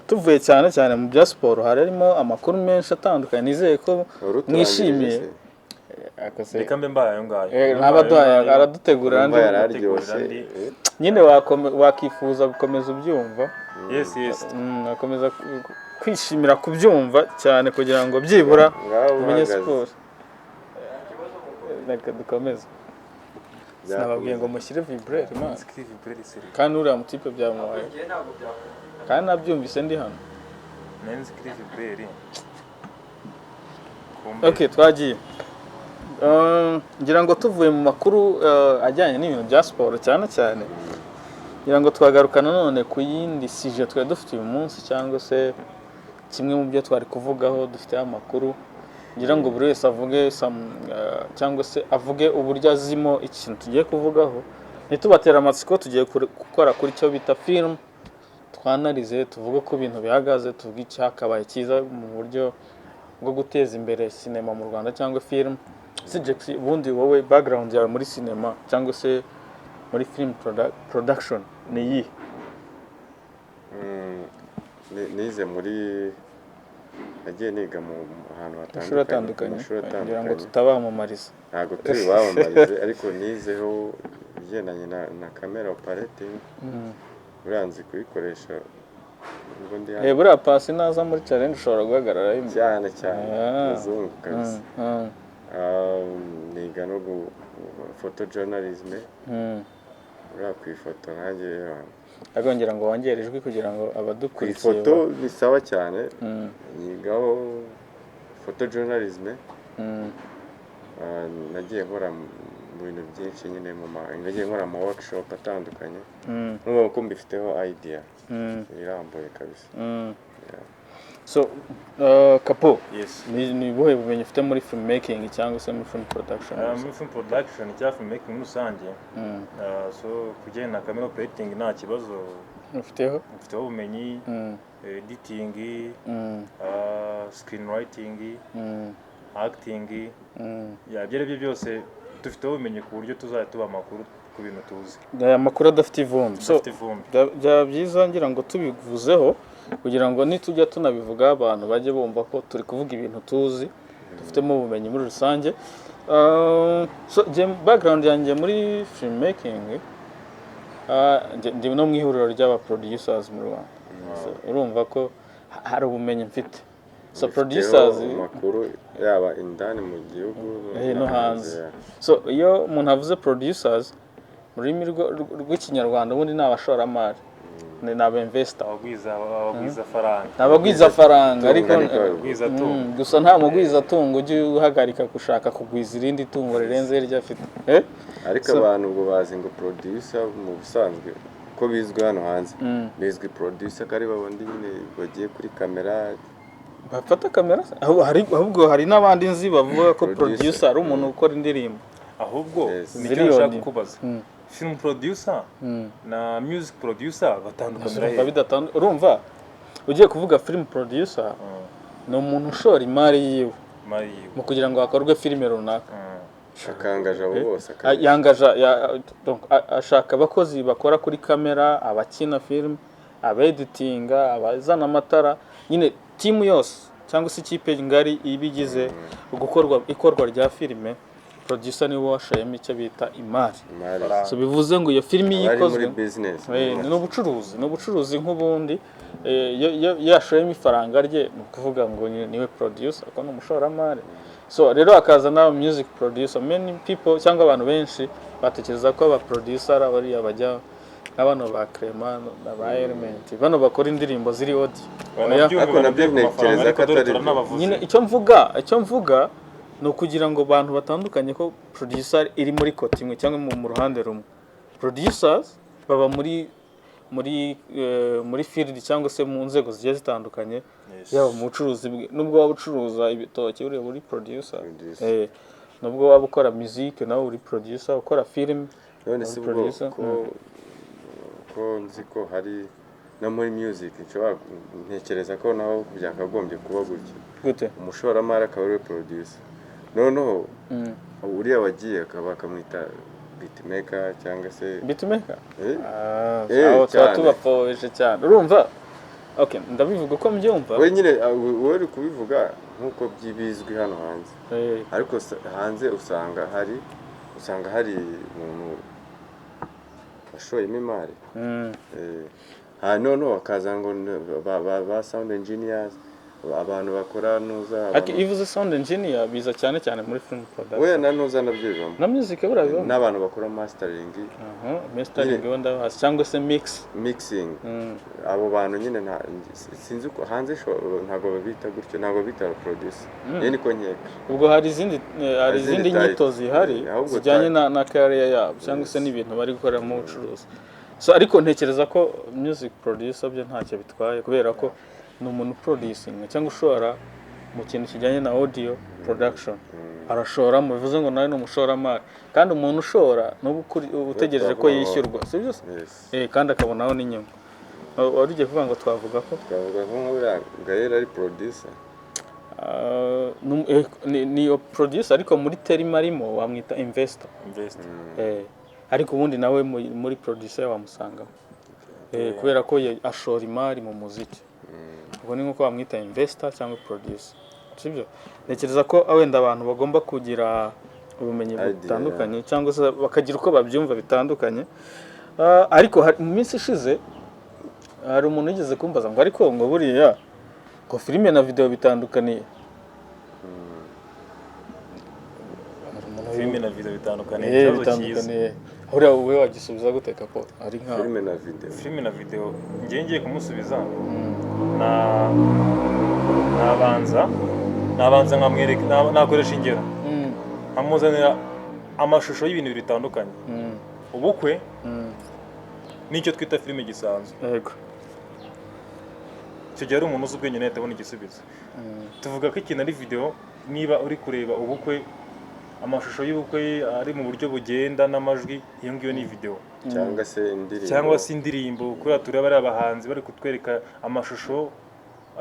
tuvuye cyane mu bya siporo harimo amakuru menshi atandukanye nizeye ko mwishimiye reka mbe mbaye ayo ngayo n'abaduhaye aradutegurira andi nyine wakifuza gukomeza ubyumva yes akomeza kwishimira kubyumva cyane kugira ngo byibura umenye siporo reka dukomeze sinababwiye ngo mushyire vibrere kandi uriya mutipe byamubaye kandi nabyumvise ndi hano ok twagiye ngira ngo tuvuye mu makuru ajyanye n'ibintu bya siporo cyane ngira ngo twagaruka nanone ku yindi sije twari dufite uyu munsi cyangwa se kimwe mu byo twari kuvugaho dufite amakuru ngira ngo buri wese avuge cyangwa se avuge uburyo azimo ikintu tugiye kuvugaho ntitubatera amatsiko tugiye gukora kuri cyo bita film twanarize tuvuge ko ibintu bihagaze tuvuge icyakabaye cyiza mu buryo bwo guteza imbere sinema mu Rwanda cyangwa film Jexi ubundi wowe background yawe muri sinema cyangwa se muri film production ni iyi nize muri nagiye niga mu ahantu hatandukanye kugira ngo tutabamamariza ntabwo turi bamamarize ariko nizeho ibigendanye na camera operating uranzi kuyikoresha ubwo ndi hano buriya pasi naza muri challenge ushobora guhagarara cyane muzungu kabisa niga no photojournalism uriya ku ifoto nanjye agongera ngo wongere ijwi kugira ngo abadukurikiye ifoto bisaba cyane nigaho photojournalism nagiye nkora mu bintu byinshi nyine nagiye nkora ama workshop atandukanye n'ubu ko mbifiteho idea irambuye kabisa so Kapo ni buhe bumenyi ufite muri film making cyangwa se muri film production muri film production cyangwa film making muri rusange so kujyana na camera operating nta kibazo ufiteho ubumenyi editing screenwriting acting byo byose dufite ubumenyi ku buryo tuzajya tuba amakuru ku bintu tuzi amakuru adafite ivumbi byaba byiza ngira ngo tubivuzeho kugira ngo nitujya tunabivuga abantu bajye bumva ko turi kuvuga ibintu tuzi dufitemo ubumenyi muri rusange background yanjye muri film making ndi no mu ihuriro ry'aba producers mu Rwanda urumva ko hari ubumenyi mfite so producers makuru yaba indani mu gihugu no hanze so iyo umuntu avuze producers mu rurimi rw'ikinyarwanda ubundi ni abashoramari ni abinvestor abagwiza faranga ariko gusa nta mugwiza tungo ujye uhagarika gushaka kugwiza irindi tungo rirenze iryo afite ariko abantu ubwo bazi ngo producer mu busanzwe ko bizwi hano hanze bizwi producer kari babundi nyine bagiye kuri kamera bafata kamera ahubwo hari n'abandi nzi bavuga ko producer ari umuntu ukora indirimbo ahubwo nicyo nshaka kubaza film producer na music producer batandukanye urumva ugiye kuvuga film producer ni umuntu ushora imari yiwe mu kugira ngo hakorwe filime runaka akangaja bose ashaka abakozi bakora kuri kamera abakina film abeditinga abazana amatara nyine timu yose cyangwa se ikipe ngari ibigize ikorwa rya filime producer niwe washayemo icyo bita imari so bivuze ngo iyo filime yikozwe ni ubucuruzi nk'ubundi yashayemo ifaranga rye ni ukuvuga ngo niwe producer ko ni umushoramari so rero hakaza na music producer many people cyangwa abantu benshi batekereza ko aba producer ari abariya bajya abana ba Clement na ba Element bano bakora indirimbo ziri audio ariko nabyo ntekereza ko atari nyine icyo mvuga ni ukugira ngo abantu batandukanye ko producer iri muri kote imwe cyangwa mu ruhande rumwe. Producers baba muri field cyangwa se mu nzego zigiye zitandukanye, yaba mu bucuruzi, nubwo waba ucuruza ibitoki uri muri producer, nubwo waba ukora music nawe uri producer, ukora film none si ubwo ko nzi ko hari no muri music ntekereza ko naho byakagombye kuba gutya. Umushoramari akaba ari producer, noneho uriya wagiye bakamwita beatmaker cyangwa se beatmaker. Aho tubapoje cyane urumva. Okay, ndabivuga ko mbyumva. We nyine wowe uri kubivuga nkuko byibizwi hano hanze. Ariko hanze usanga hari umuntu washoyemo imari. Noneho bakaza ngo ba sound engineers, abantu bakora nuza. Ivuze sound engineer biza cyane muri film production. We na nuza nabyo bivamo. Na music burabyo. N'abantu bakora mastering. Mastering wenda hasi cyangwa se mixing. Abo bantu nyine sinzi ko hanze ntago babita gutyo, ntago bita producer. Niko nkeka. Ubwo hari izindi nyito zihari zijyanye na career yabo cyangwa se n'ibintu bari gukora mu bucuruzi. So ariko ntekereza ko music producer byo ntacyo bitwaye kubera ko ni umuntu producing cyangwa ushora mu kintu kijyanye na audio production. Arashora mu bivuze ngo nawe n'umushoramari, kandi umuntu ushora no utegereje ko yishyurwa, si byo? Kandi akabonaho n'inyungu. Wari ugiye kuvuga ngo twavuga ko Gaël ari producer. Ni producer ariko muri terima arimo wamwita investor. Ariko ubundi nawe muri producer wamusangamo. Kubera ko ashora imari mu muziki. Ubwo ni nko bamwita investor cyangwa producer. Sibyo? Nekereza ko wenda abantu bagomba kugira ubumenyi butandukanye cyangwa se bakagira uko babyumva bitandukanye. Ariko mu minsi ishize hari umuntu yigeze kumbaza ngo ariko ngo buriya ko filime na video bitandukaniye. Filime na video bitandukaniye. Bitandukaniye. Ahura wowe wagisubiza guteka ko ari nka filime na video ngiye kumusubiza nabanza nkamwereka, nakoresha ingero amuzanira amashusho y'ibintu bitandukanye. Ubukwe nicyo twita filime gisanzwe. Yego. Icyo gihe ari umuntu uzi ubwenge nahita abona igisubizo. Tuvuga ko ikintu ari video, niba uri kureba ubukwe, amashusho y'ubukwe ari mu buryo bugenda n'amajwi, iyo ngiyo ni video. Cyangwa se indirimbo kubera tureba ari abahanzi bari kutwereka amashusho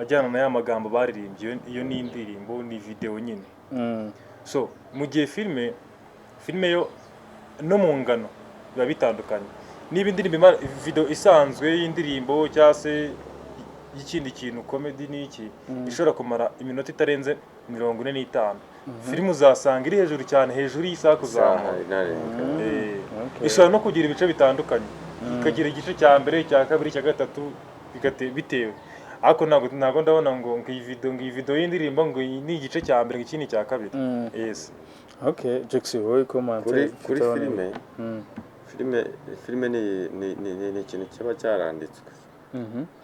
ajyana na ya magambo baririmbye, iyo ni indirimbo, ni video nyine. So mu gihe filime yo no mu ngano biba bitandukanye. Niba indirimbo video isanzwe y'indirimbo cyangwa se y'ikindi kintu comedy n'iki ishobora kumara iminota itarenze 45. Filime uzasanga iri hejuru cyane, hejuru y'isaha kuzamura. Ishobora no kugira ibice bitandukanye, ikagira igice cya mbere, cya kabiri, cya gatatu, bitewe. Ariko ntago ndabona ngo iyi video y'indirimbo ngo ni igice cya mbere, ikindi cya kabiri. Yes. Okay, Jackson, wowe comment kuri filime ni ikintu kiba cyaranditswe.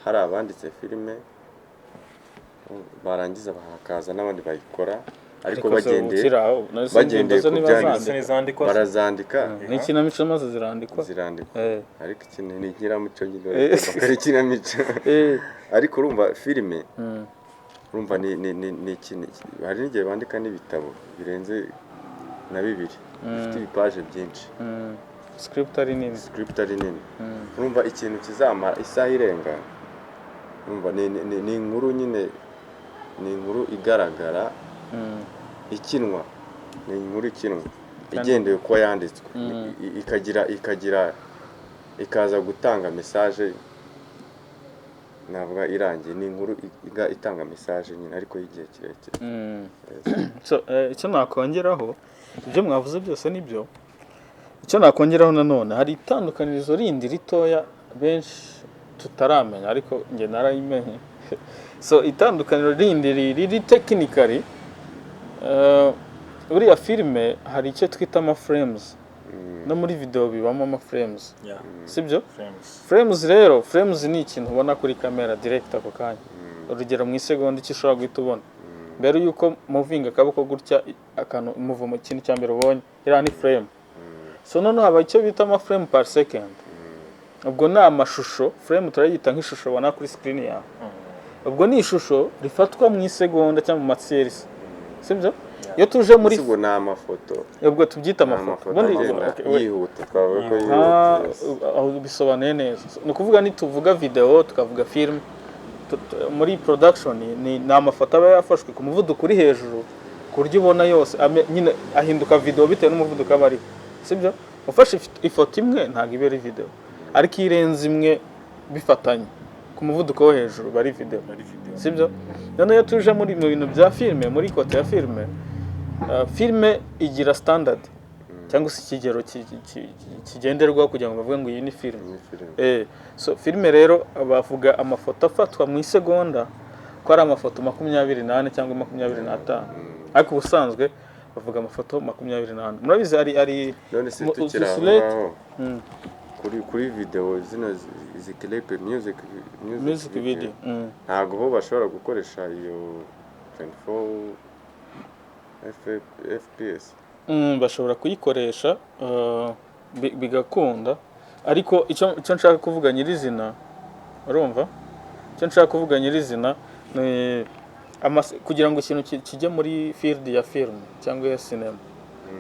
Hari abanditse filime barangiza bahakaza n'abandi bayikora, ariko bagendeye ku byanditse barazandika. N'ikinamico maze zirandikwa. Ariko ikintu ni ikinamico nyine bakari ikinamico. Ariko urumva filime urumva ni ikintu, hari n'igihe bandika n'ibitabo birenze na 2 bifite ibipaje byinshi. Script ari nini. Urumva ikintu kizamara isaha irenga, urumva ni inkuru nyine, ni inkuru igaragara ikinwa, ni inkuru ikinwa igendeye uko yanditswe, ikaza gutanga message, navuga irangiye. Ni inkuru itanga message nyine ariko y'igihe kirekire. So icyo nakongeraho, ibyo mwavuze byose nibyo. Icyo nakongeraho nanone, hari itandukanirizo rindi ritoya benshi tutaramenya ariko nge narayimenye. So itandukaniro rindi riri technically, buriya filime hari icyo twita ama frames. no muri video bibamo ama frames sibyo frames rero frames ni ikintu ubona kuri kamera direct ako kanya urugero mu isegonda icyo ushobora guhita ubona mbere yuko moving akaboko gutya akantu umuvumo ikintu cya mbere ubonye iriya ni frame so noneho haba icyo bita ama frame per second ubwo ni amashusho frame turayita nk'ishusho ubona kuri screen yawe ubwo ni ishusho rifatwa mu isegonda cyangwa mu maseries sibyo iyo tuje muri ubwo ni amafoto ubwo tubyita amafoto ubundi yihuta twavuga ko yihuta bisobanuye neza ni ukuvuga nituvuga video tukavuga film muri production ni amafoto aba yafashwe ku muvuduko uri hejuru ku buryo ubona yose nyine ahinduka video bitewe n'umuvuduko aba ariho sibyo ufashe ifoto imwe ntabwo iba ari video ariko irenze imwe bifatanye ku muvuduko wo hejuru bari video sibyo none iyo tuje muri mu bintu bya filme muri kote ya filme filme igira standard cyangwa se ikigero kigenderwaho kugira ngo bavuge ngo iyi ni filme so filme rero bavuga amafoto afatwa mu isegonda ko ari amafoto 28 cyangwa 25 ariko ubusanzwe bavuga amafoto 28 murabizi ari none se tukiraho kuri video zino ziklepe music video ntago bo bashobora gukoresha iyo 24 fps bashobora kuyikoresha bigakunda ariko icyo nshaka kuvuga nyirizina urumva icyo nshaka kuvuga nyirizina kugira ngo ikintu kijye muri field ya film cyangwa ya cinema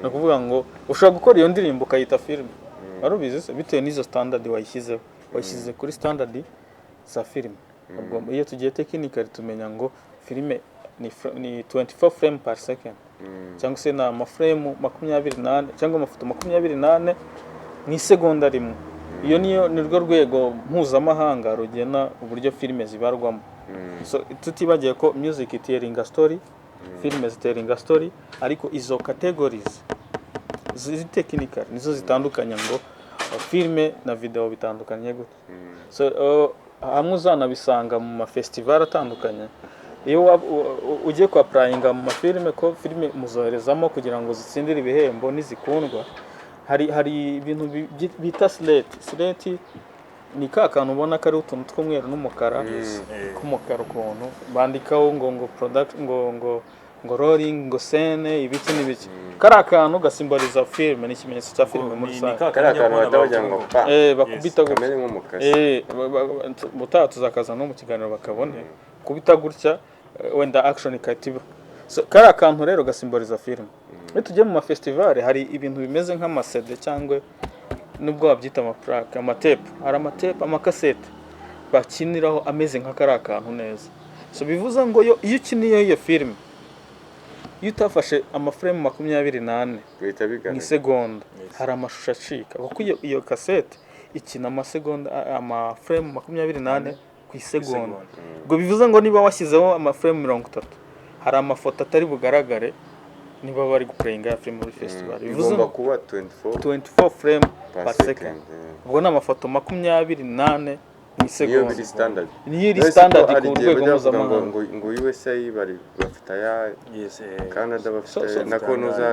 no kuvuga ngo ushobora gukora iyo ndirimbo ukayita film warubizi se bitewe n'izo standard wayishyize kuri standard za film ubwo iyo tugiye technical tumenya ngo filime ni 24 frame per second cyangwa se na amaframe 28 cyangwa amafoto 28 mu isegonda rimwe iyo ni rwo rwego mpuzamahanga rugena uburyo filime zibarwamo so tutibagiye ko music itelinga story filime zitelinga story ariko izo categories zi technical nizo zitandukanya ngo filime na video bitandukanye gute so hamwe uzanabisanga mu ma festival atandukanye iyo ugiye kwa applyinga mu mafilime ko filime muzoherezamo kugira ngo zitsindire ibihembo nizikundwa hari ibintu bita slate ni kantu ubona kari utuntu tw'umweru n'umukara k'umukara ukuntu bandikaho ngo product ngo rolling ngo scene ibiki n'ibiki kari akantu gasimboliza filime n'ikimenyetso cya filime muri rusange kari akantu badabagira ngo bakubita kameze nk'umukasi tuzakaza no mu kiganiro bakabone kubita gutya wenda action ikatiba so kari akantu rero gasimboliza filime iyo tugiye mu mafestival hari ibintu bimeze nk'amasede cyangwa nubwo babyita amaplaque amatepe hari amatepe amakasete bakiniraho ameze nk'akari akantu neza so bivuze ngo iyo ukiniye iyo filime iyo utafashe amaframe 28 mu isegonda hari amashusho acika kuko iyo kasete ikina amaframe 28 ku isegonda ubwo bivuze ngo niba washyizeho amaframe 30 hari amafoto atari bugaragare niba bari guplayinga film muri festival bivuze ngo kuba 24 frame per second ubwo ni amafoto 28 mu isegonda niyo standard ku rwego mpuzamahanga ngo USA bari bafite ya Canada bafite na konoza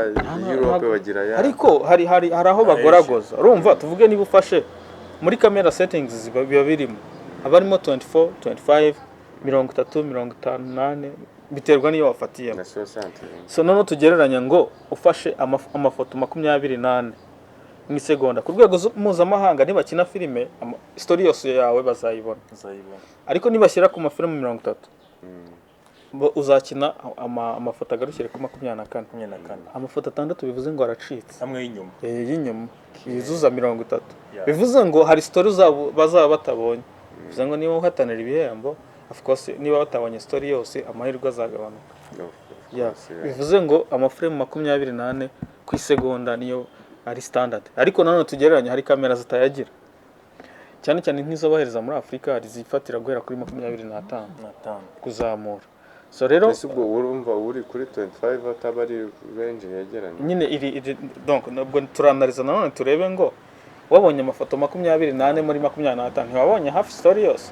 Europe bagira ya ariko hari aho bagoragoza urumva tuvuge niba ufashe muri camera settings biba birimo abarimo 24 25 30 58 biterwa niyo wafatiye so none tugereranya ngo ufashe amafoto 28 mu isegonda ku rwego mpuzamahanga niba kina filime story yose yawe bazayibona ariko nibashyira ku mafilime 30 uzakina amafoto agarukire ku 24 amafoto 6 bivuze ngo aracitse amwe y'inyuma y'inyuma yuzuza 30 bivuze ngo hari story bazaba batabonye bivuze ngo niba uhatanira ibihembo of course niba batabonye story yose amahirwe azagabanuka bivuze ngo amaframe 28 ku isegonda niyo ari standard ariko nanone tugereranya hari kamera zitayagira cyane cyane nk'izo bahereza muri Afrika hari zifatira guhera kuri 25 kuzamura so rero ubwo urumva uri kuri 25 atabari range yegeranye nyine donc nabwo turanaliza nanone turebe ngo wabonye amafoto 28 muri 25 ntiwabonye half story yose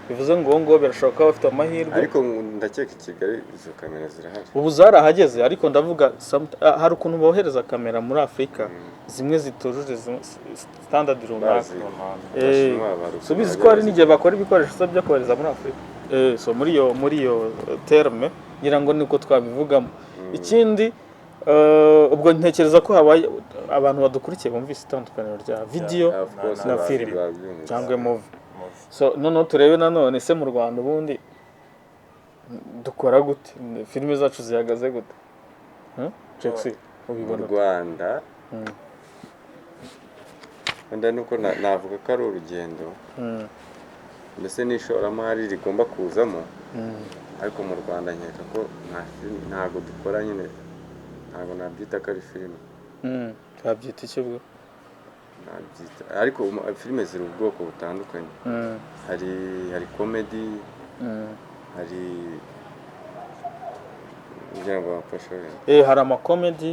bivuze ngo ngo birashoboka ko bafite amahirwe ariko ndakeka i Kigali izo kamera zirahari ubu zarahageze ariko ndavuga hari ukuntu bohereza kamera muri Afurika zimwe zitujuje standard runaka subizi ko hari n'igihe bakora ibikoresho byo kohereza muri Afurika so muri iyo terme ngira ngo niko twabivugamo ikindi ubwo ntekereza ko habaye abantu badukurikiye bumvise itandukaniro rya video na film cyangwa movie so noneho turebe nanone se mu Rwanda ubundi dukora gute filime zacu zihagaze gute mu Rwanda wenda nuko navuga ko ari urugendo mbese n'ishoramari rigomba kuzamo ariko mu Rwanda nkeka ko ntabwo dukora nyine ntabwo nabyita ko ari filime twabyita icyo bwo ariko filime ziri ubwoko butandukanye hari comedy hari kugira ngo bafashe hari amakomedi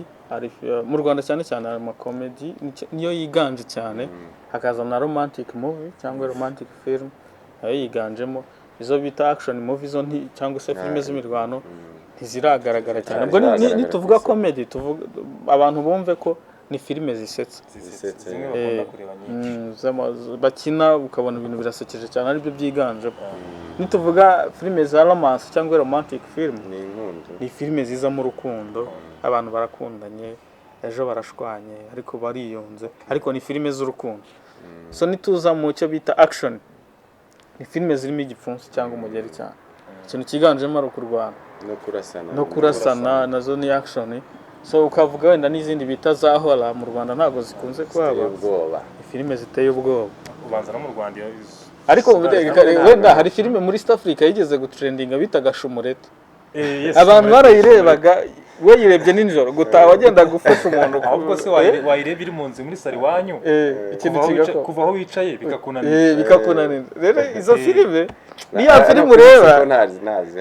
mu Rwanda cyane cyane hari amakomedi niyo yiganje cyane hakaza na romantic movie cyangwa romantic film nayo yiganjemo izo bita action movie zo cyangwa se filime z'imirwano ntiziragaragara cyane ubwo nituvuga comedy tuvuga abantu bumve ko ni filime zisetsa bakina ukabona ibintu birasekeje cyane aribyo byiganje nituvuga filime za romance cyangwa romantic film ni filime ziza mu rukundo abantu barakundanye ejo barashwanye ariko bariyunze ariko ni filime z'urukundo so nituza mu cyo bita action ni filime zirimo igipfunsi cyangwa umugeri cyane ikintu kiganjemo ari ukurwana no kurasana nazo ni action so ukavuga wenda n'izindi bita za horror mu Rwanda ntago zikunze kuhaba filime ziteye ubwoba ubanza no mu Rwanda ariko wenda hari filime muri East Africa yigeze gutrendinga bitaga Shumurete abantu barayirebaga we yirebye ninjoro gutaha wagenda gufasha umuntu ahubwo se wayirebye iri mu nzu muri sari wanyu kuva aho wicaye bikakunanira rero izo filime niya filime ureba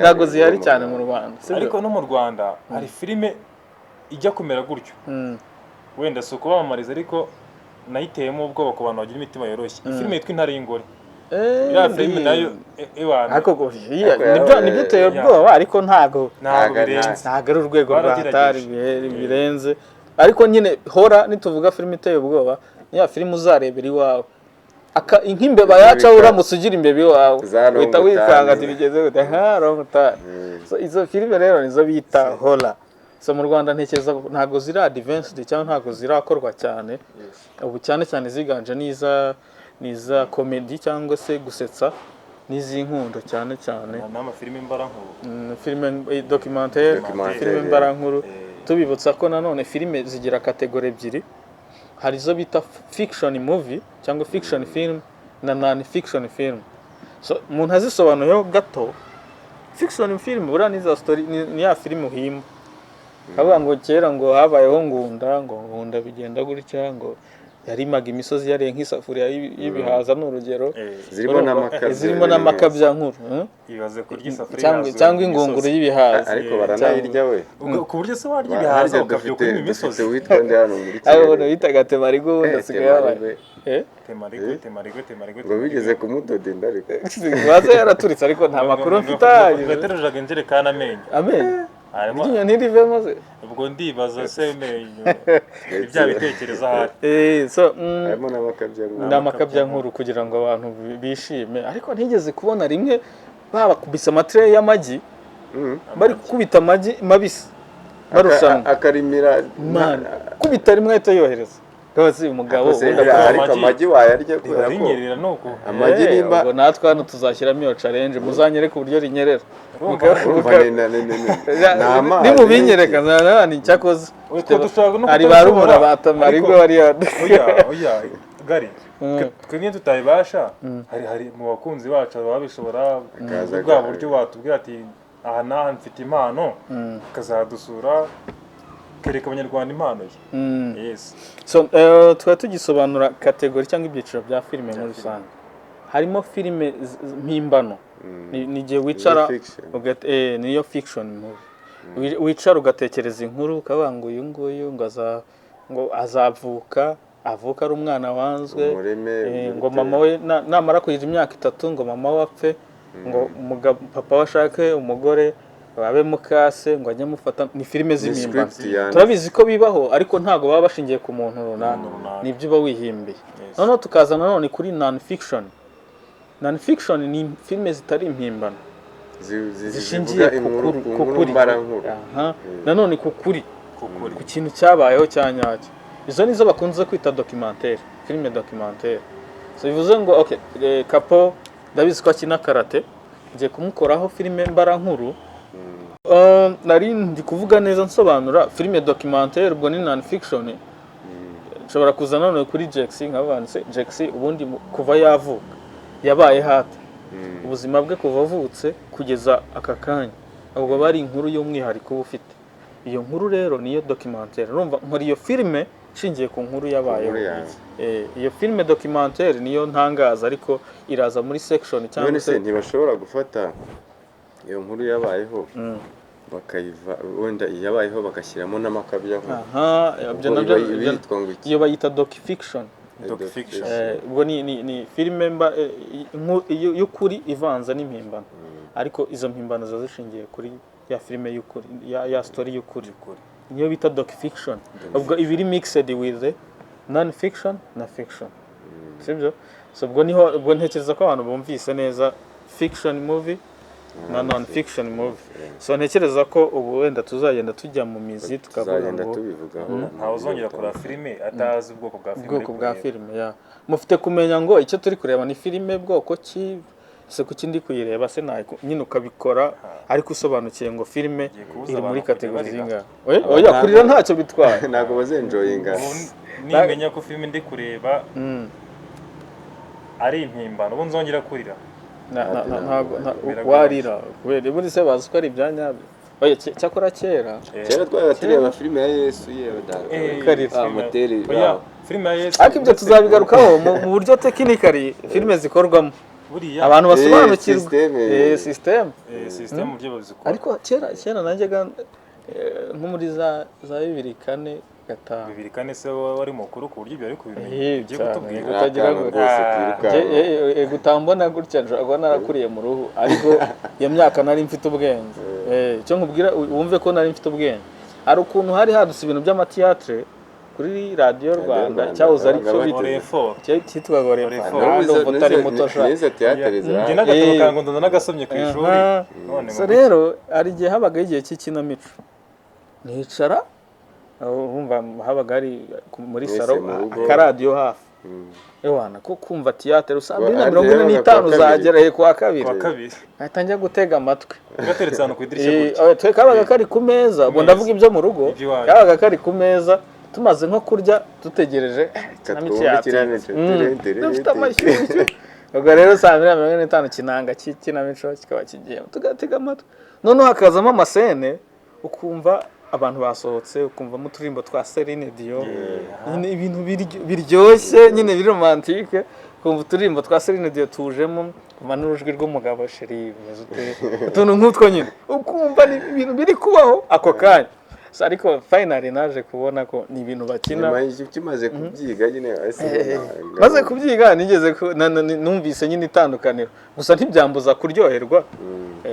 ntago zihari cyane mu Rwanda ariko no mu Rwanda hari filime ijya kumera gutyo wenda si ukubamamariza ariko nayiteyemo ubwoba ku bantu bagira imitima yoroshye filime yitwa Intare y'Ingore iriya filime nayo nibyo uteye ubwoba ariko ntago birenze ari urwego rwa hatari birenze ariko nyine hora nituvuga filime iteye ubwoba niya filime uzarebera iwawe nk'imbeba yaca uramutse ugira imbeba iwawe uhita wikanga ati bigeze gute izo filime rero nizo bita hora so mu Rwanda ntekereza ntago zira advanced cyangwa ntago zirakorwa cyane ubu cyane cyane ziganje niza comedy cyangwa se gusetsa n'iz'inkundo cyane n'amafilime mbarankuru filime documentaire filime mbarankuru tubibutsa ko nanone filime zigira kategori ebyiri hari zo bita fiction movie cyangwa fiction film na non fiction film so umuntu azisobanuyeho gato fiction film bura niza story ni ya filime uhimba kavuga ngo kera ngo habayeho ngunda bigenda gutya ngo yarimaga imisozi yare nk'isafuriya y'ibihaza n'urugero zirimo n'amakabya nkuru ibaze kurya isafuriya cyangwa ingunguru y'ibihaza ariko baranayirya we ku buryo se warya ibihaza ukabyuka mu misozi witwa nde hano muri Kigali bitaga temarigo ndasigaye yabaye temarigo ngo bigeze kumudodinda ariko baza yaraturitse ariko nta makuru mfite gaterujaga injerekana amenyo harimo ntirivemo se ubwo ndibaza se ibya bitekereza hari so harimo n'amakabya nkuru kugira ngo abantu bishime ariko ntigeze kubona rimwe babakubise amatire y'amagi bari kubita amagi mabisi barushanwa akarimira kubita rimwe ahita yohereza kabazi umugabo ariko amagi wayarya kubera ko rinyerera nuko amagi nimba ngo natwe hano tuzashyiramo iyo challenge muzanyereke uburyo rinyerera nimubinyereka nani cyakoze ari barumura batamarigo bari oya gari twebwe tutayibasha hari mu bakunzi bacu babishobora bwa buryo batubwira ati aha naha mfite impano akazadusura kereka abanyarwanda impano ye yes so twa tugisobanura kategori cyangwa ibyiciro bya filime muri rusange harimo filime mpimbano ni gihe wicara niyo fiction movie wicara ugatekereza inkuru ukavuga ngo uyu nguyu ngo azavuka ari umwana wanzwe ngo mama we namara kugira imyaka 3 ngo mama we apfe ngo umugabo papa washake umugore babe mukase ngo ajye amufata, ni filime z'impimbano. Turabizi ko bibaho ariko ntago baba bashingiye ku muntu runaka, nibyo uba wihimbiye. Noneho tukaza nanone kuri non fiction. Non fiction ni filime zitari impimbano, zishingiye ku kuri, nanone ku kuri, ku kintu cyabayeho cya nyacyo. Izo nizo bakunze kwita documentaire, filime documentaire. So bivuze ngo okay, Kapo ndabizi ko akina karate, ngiye kumukoraho filime mbarankuru. Nari ndi kuvuga neza nsobanura filime documentaire ubwo ni non fiction. Nshobora kuza none kuri Jexi nkabanse Jexi ubundi kuva yavuka yabaye hata ubuzima bwe kuva avutse kugeza aka kanya, ubwo bari inkuru y'umwihariko ufite. Iyo nkuru rero niyo documentaire. Urumva nkora iyo filime shingiye ku nkuru yabayeho. Iyo filime documentaire niyo ntangaza, ariko iraza muri section cyangwa se ntibashobora gufata iyo nkuru yabayeho bakayiva wenda yabayeho bagashyiramo n'amakabya. Iyo bayita docufiction. Ubwo ni filime y'ukuri ivanze n'impimbano, ariko izo mpimbano zo zishingiye kuri ya filime y'ukuri, ya story y'ukuri, niyo bita docufiction. Ubwo ibiri mixed with non fiction na fiction, sibyo? So ubwo ntekereza ko abantu bumvise neza fiction movie na non fiction movie. So ntekereza ko ubu wenda tuzagenda tujya mu mizi tukavuga ngo ntawe uzongera kureba filime atazi ubwoko bwa filime. Mufite kumenya ngo icyo turi kureba ni filime bwoko ki, se kuki ndi kuyireba se nyine ukabikora ariko usobanukiye ngo filime iri muri kategori zinga. Oya kurira ntacyo bitwaye, ntago bazenjoyinga. Nimenya ko filime ndi kureba ari impimbano ubu nzongera kurira. Warira kubera buri se bazi ko ari ibyanyabyo. Oya cyakora kera twaratireba filime ya Yesu yewe moteri filime ya Yesu. Ariko ibyo tuzabigarukaho mu buryo technically filime zikorwamo, abantu basobanukirwa system byo bazikora. Ariko kera nanjye nko muri za 2004 2004 se wari mukuru ku buryo ibyo ari kubimenya ugiye kutubwira utagira ngo gutambona gutya nshobora narakuriye mu ruhu, ariko iyo myaka nari mfite ubwenge. Cyo nkubwira wumve ko nari mfite ubwenge. Hari ukuntu hari haduse ibintu by'amatiatre kuri Radio Rwanda cyahoze ari cyo cyitwa Gorefo. Ntabwo utari muto sha. Njye n'agatabo ngo ndana nagasomye ku ishuri. So rero ari gihe habaga igihe cy'ikinamico, nicara urumva habaga ari muri salo akaradiyo hafi. Ewana ko kumva theater usanga 245 zagera ku wa kabiri. Ahita njya gutega amatwi. Gateretse hano ku idirishya. Twe kabaga kari ku meza, ubwo ndavuga ibyo mu rugo. Kabaga kari ku meza tumaze nko kurya dutegereje dufite amashyushyu. Ubwo rero saa 245 kinanga cy'ikinamico kikaba kigiye tugatega amatwi. Noneho hakazamo amasene ukumva abantu basohotse, ukumva mu turimbo twa Celine Dion, nyine ibintu biryoshye nyine biri romantique, ukumva turimbo twa Celine Dion tujemo kuma n'urujwi rw'umugabo Sheri mezute utuntu nk'utwo nyine ukumva ni ibintu biri kubaho ako kanya. Ariko finally naje kubona ko ni ibintu bakina kimaze kubyiga nyine maze kubyiga nigeze numvise nyine itandukaniro, gusa ntibyambuza kuryoherwa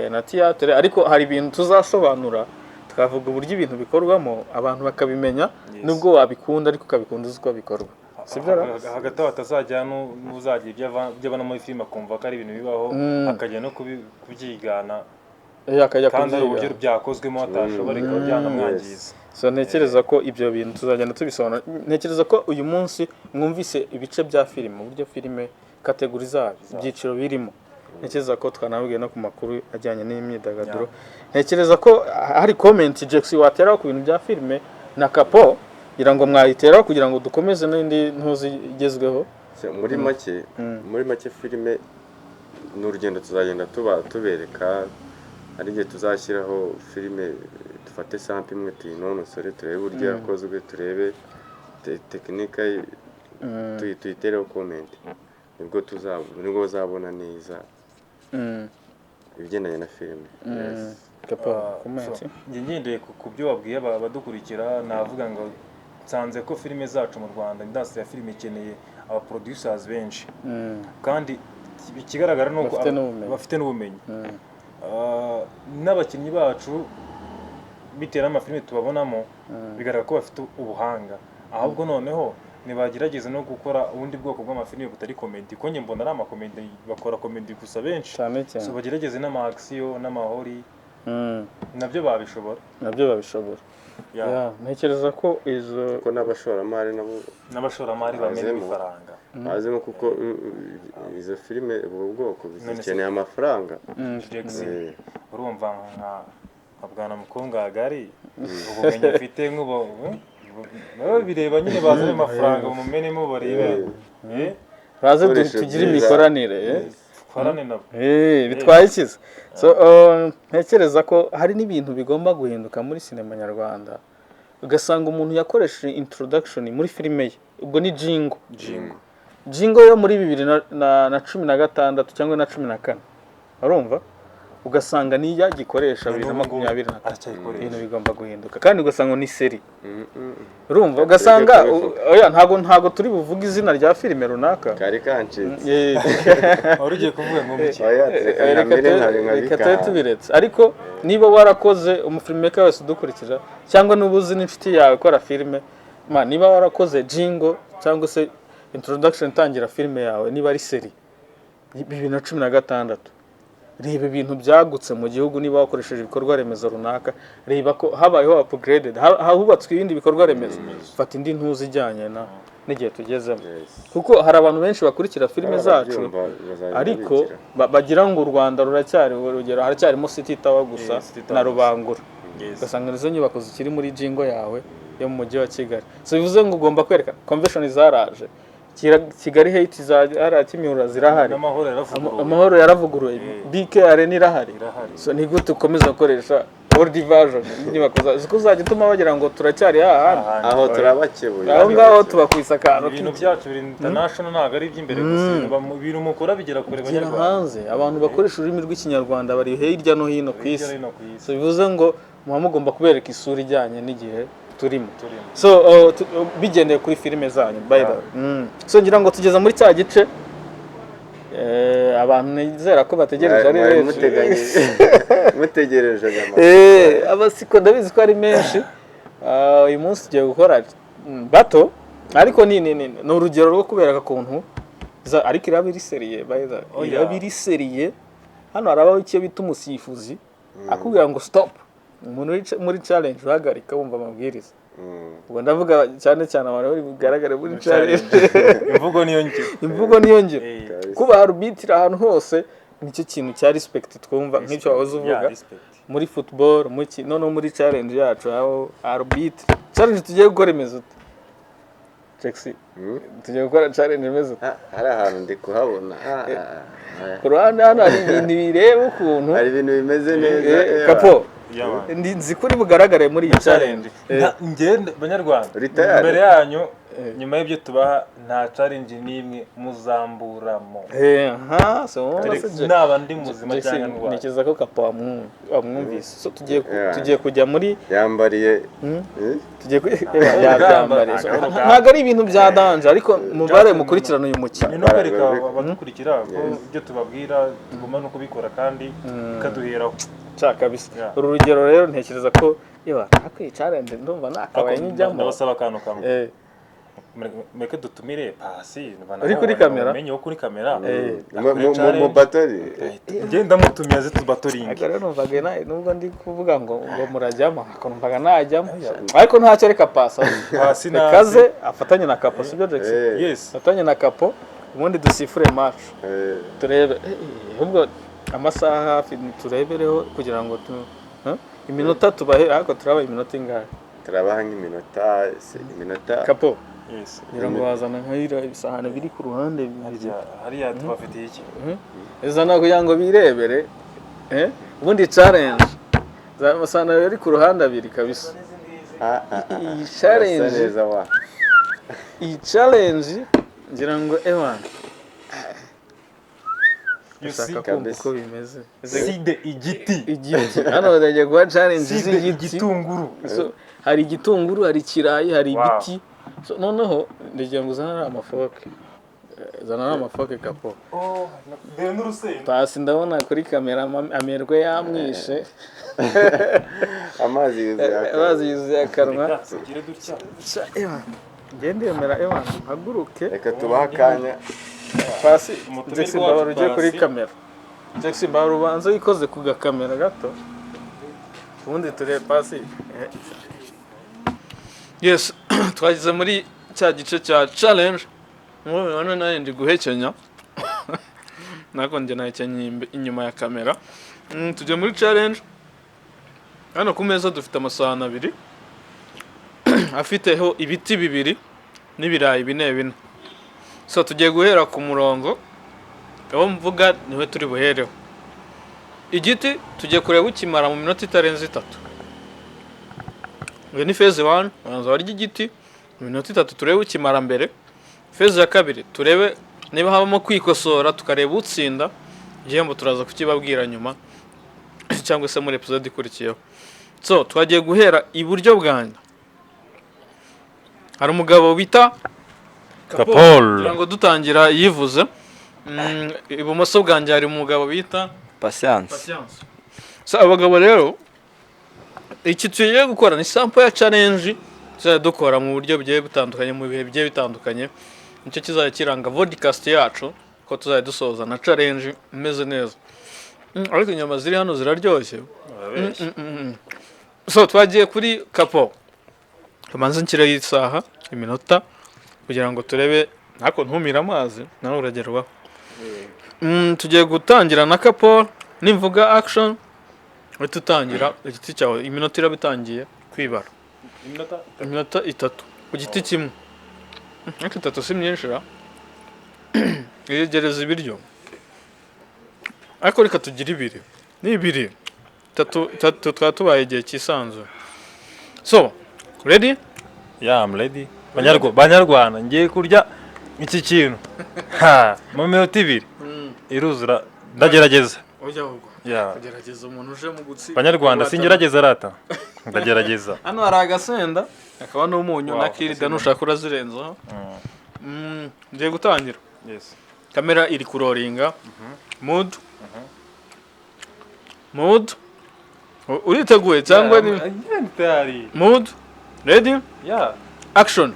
na theater. Ariko hari ibintu tuzasobanura tukavuga uburyo ibintu bikorwamo abantu bakabimenya, nubwo wabikunda ariko ukabikunda uzi ko bikorwa. Sibyo hagati batazajya n'uzagira ibyo abana muri filime akumva ko ari ibintu bibaho akajya no kubyigana akajya kandi ari uburyo byakozwemo atashobora ko byanamwangiza. So ntekereza ko ibyo bintu tuzagenda tubisobanura. Ntekereza ko uyu munsi mwumvise ibice bya filime, uburyo filime kategori zabyo ibyiciro birimo. Ntekereza ko twanabwiye no ku makuru ajyanye n'imyidagaduro. Ntekereza ko hari comment Jexi wateraho ku bintu bya filime na Kapo kugira ngo mwayiteraho kugira ngo dukomeze n'indi ntuzi igezweho. Muri make filime n'urugendo tuzagenda tubereka. Ari gihe tuzashyiraho filime dufate sample imwe tuyinonosore turebe uburyo yakozwe, turebe tekinike tuyitereho comment, nibwo bazabona neza ibigendanye na filime. Njye ngendeye ku byo wabwiye abadukurikira, navuga ngo nsanze ko filime zacu mu Rwanda industry ya filime ikeneye aba producers benshi, kandi ikigaragara ni uko bafite n'ubumenyi n'abakinnyi bacu bitewe n'amafilime tubabonamo bigaragara ko bafite ubuhanga ahubwo noneho ntibagerageze no gukora ubundi bwoko bw'amafilime butari komedi ko njye mbona ari amakomedi bakora komedi gusa benshi so bagerageze n'ama-action n'amahori nabyo babishobora ntekereza ko izo ko n'abashoramari bamena ifaranga bazimo kuko izo filime ubu bwoko zikeneye amafaranga urumva nka Bwana Mukungagari ubumenyi ufite nk'ubu nabo bireba nyine bazanye amafaranga mumenemo barebe baze tugire imikoranire bitwaye ikiza so ntekereza ko hari n'ibintu bigomba guhinduka muri sinema nyarwanda ugasanga umuntu yakoresheje introduction muri filime ye ubwo ni jingo yo muri 2016 cyangwa na 14 urumva ugasanga niya gikoresha 2024 ibintu bigomba guhinduka kandi ugasanga ni seri urumva ugasanga oya ntago turi buvuga izina rya filime runaka kari kancitse urugiye kuvuga ngo miki reka tubiretse ariko niba warakoze umufilmmaker wese udukurikira cyangwa nubuzi n'inshuti yawe ukora filime niba warakoze jingo cyangwa se introduction tangira filime yawe niba ari seri 2016 reba ibintu byagutse mu gihugu niba wakoresheje ibikorwa remezo runaka reba ko habayeho upgraded hubatswe ibindi bikorwa remezo fata indi ntuzi ijyanye n'igihe tugezemo kuko hari abantu benshi bakurikira filime zacu ariko bagira ngo u Rwanda ruracyari urugero haracyarimo City Tower gusa na Rubangura ugasanga izo nyubako zikiri muri jingo yawe yo mu mujyi wa Kigali so bivuze ngo ugomba kwerekana convention zaraje Kigali hate za Kimihurura zirahari amahoro yaravuguruye BK Arena irahari so ni gute ukomeza gukoresha old version inyubako zikuzajya tuma bagira ngo turacyari aho turabakebuye aho ngaho tubakwisakano ibintu byacu biri international ntago ari iby'imbere gusa ibintu mukora bigera kure banyarwanda hanze abantu bakoresha ururimi rw'ikinyarwanda bari hirya no hino ku isi so bivuze ngo mugomba kubereka isura ijyanye n'igihe turimo so bigendeye kuri filime zanyu by the so ngira ngo tugeza muri cya gice abantu nizera ko bategereje ari benshi mutegereje abasiko ndabizi ko ari menshi uyu munsi tugiye gukora bato ariko ni urugero rwo kubereka kuntu ariko irabiri seriye by the irabiri seriye hano harabaho icyo bita umusifuzi akubwira ngo stop umuntu muri challenge uhagarika wumva amabwiriza ubwo ndavuga cyane abantu bari bugaragare muri challenge imvugo niyo ngiro kuba arbitre ahantu hose nicyo kintu cya respect twumva nk'icyo wahoze uvuga muri football muri challenge yacu aho arbitre challenge tugiye gukora imeze Chexi tugiye gukora challenge imeze hari ahantu ndi kuhabona ku ruhande hano hari ibintu bireba ukuntu hari ibintu bimeze neza kapo nzi kuri bugaragare muri iyi challenge ngende banyarwanda imbere yanyu nyuma y'ibyo tubaha nta challenge n'imwe muzamburamo naba ndi muzima cyane ngo nikiza ko kapo amwumvise so tugiye kujya muri yambariye yambariye ntago ari ibintu bya danger ariko mubare mukurikirana uyu mukino ni no kwereka abadukurikira ko ibyo tubabwira tugomba no kubikora kandi kaduheraho kabisa uru rugero rero ntekereza ko challenge ndumva nakabaye nk'ijyamo ndabasaba akantu kamwe meke dutumire Pasi uri kuri kamera menye wo kuri kamera mu battery ngenda mutumye aze tubatoringa rero numvaga naye nubwo ndi kuvuga ngo murajyamo numvaga najyamo ariko ntacyo reka Pasi kaze afatanye na Kapo sibyo Jackson yes afatanye na Kapo ubundi dusifure match turebe ubwo amasaha hafi turebereho kugira ngo iminota tubahe ariko turaba iminota ingahe turabaha nk'iminota Kapo yes ngira ngo wazana nk'ira ibisahane biri ku ruhande hariya tubafitiye iki ezana kugira ngo birebere ubundi challenge za masana yari ku ruhande abiri kabisa iyi challenge ngira ngo ewan Yusika uko bimeze side igiti hano ndagiye guha challenge z'igitunguru hari igitunguru hari kirayi hari ibiti noneho ndagiye ngo uzana amafoke zana n'amafoke kapo. Mbere n'urusenda. Pasi ndabona kuri kamera amerwe yamwishe. Amazi yuzuye akanwa. Tugire dutya. Ngendemera haguruke. Reka tubaha akanya. Pasi Jackson Bauer ugiye kuri kamera. Jackson Bauer ubanza ikoze ku gakamera gato. Ubundi turebe Pasi. Yes, twageze muri cya gice cya challenge. Mubona nayo ndi guhekenya. Nako nje nahekenya inyuma ya kamera. Tujye muri challenge. Hano ku meza dufite amasahani abiri. Afiteho ibiti bibiri n'ibirayi bine. So tugiye guhera ku murongo. Abo mvuga niwe turi buhereho. Igiti tugiye kureba ukimara mu minota itarenze 3. Iyo ni phase 1, abanza barya igiti mu minota 3 turebe ukimara mbere. Phase ya kabiri turebe niba habamo kwikosora tukareba utsinda. Igihembo turaza kukibabwira nyuma cyangwa se muri episode ikurikiyeho. So twagiye guhera iburyo bwanjye. Hari umugabo bita Kapol. Ngo dutangira yivuze. Ibumoso bwanjye hari umugabo bita Patience. So abagabo rero iki tugiye gukora ni sample ya challenge tuzajya dukora mu buryo bugiye butandukanye mu bihe bigiye bitandukanye. Nicyo kizajya kiranga podcast yacu ko tuzajya dusoza na challenge imeze neza. Ariko inyama ziri hano ziraryoshye. So twagiye kuri Kapo. Kamanze nshyireho isaha iminota kugira ngo turebe nako ntumira amazi nawe uragerwaho. Tugiye gutangira na Kapo nimvuga action tutangira igiti cyawe iminota irabitangiye kwibara. Iminota 3 ku giti kimwe. Ariko 3 si myinshi ra. Yegereza ibiryo. Ariko reka tugira 2. Ni 2. 3 twatubaye igihe kisanzwe. So, ready? Yeah, I'm ready. Banyarwanda ngiye kurya iki kintu. Mu minota 2. Iruzura ndagerageza. Ujya hugo. Yeah. Kugerageza umuntu uje mu gutsi. Banyarwanda singerageza rata. Ndagerageza. Hano hari agasenda, akaba n'umunyu na kirida nushaka urazirenzaho. Ngiye gutangira. Yes. Kamera iri kuroringa. Mood. Uriteguye cyangwa ni tayari. Mood. Ready? Yeah. Action.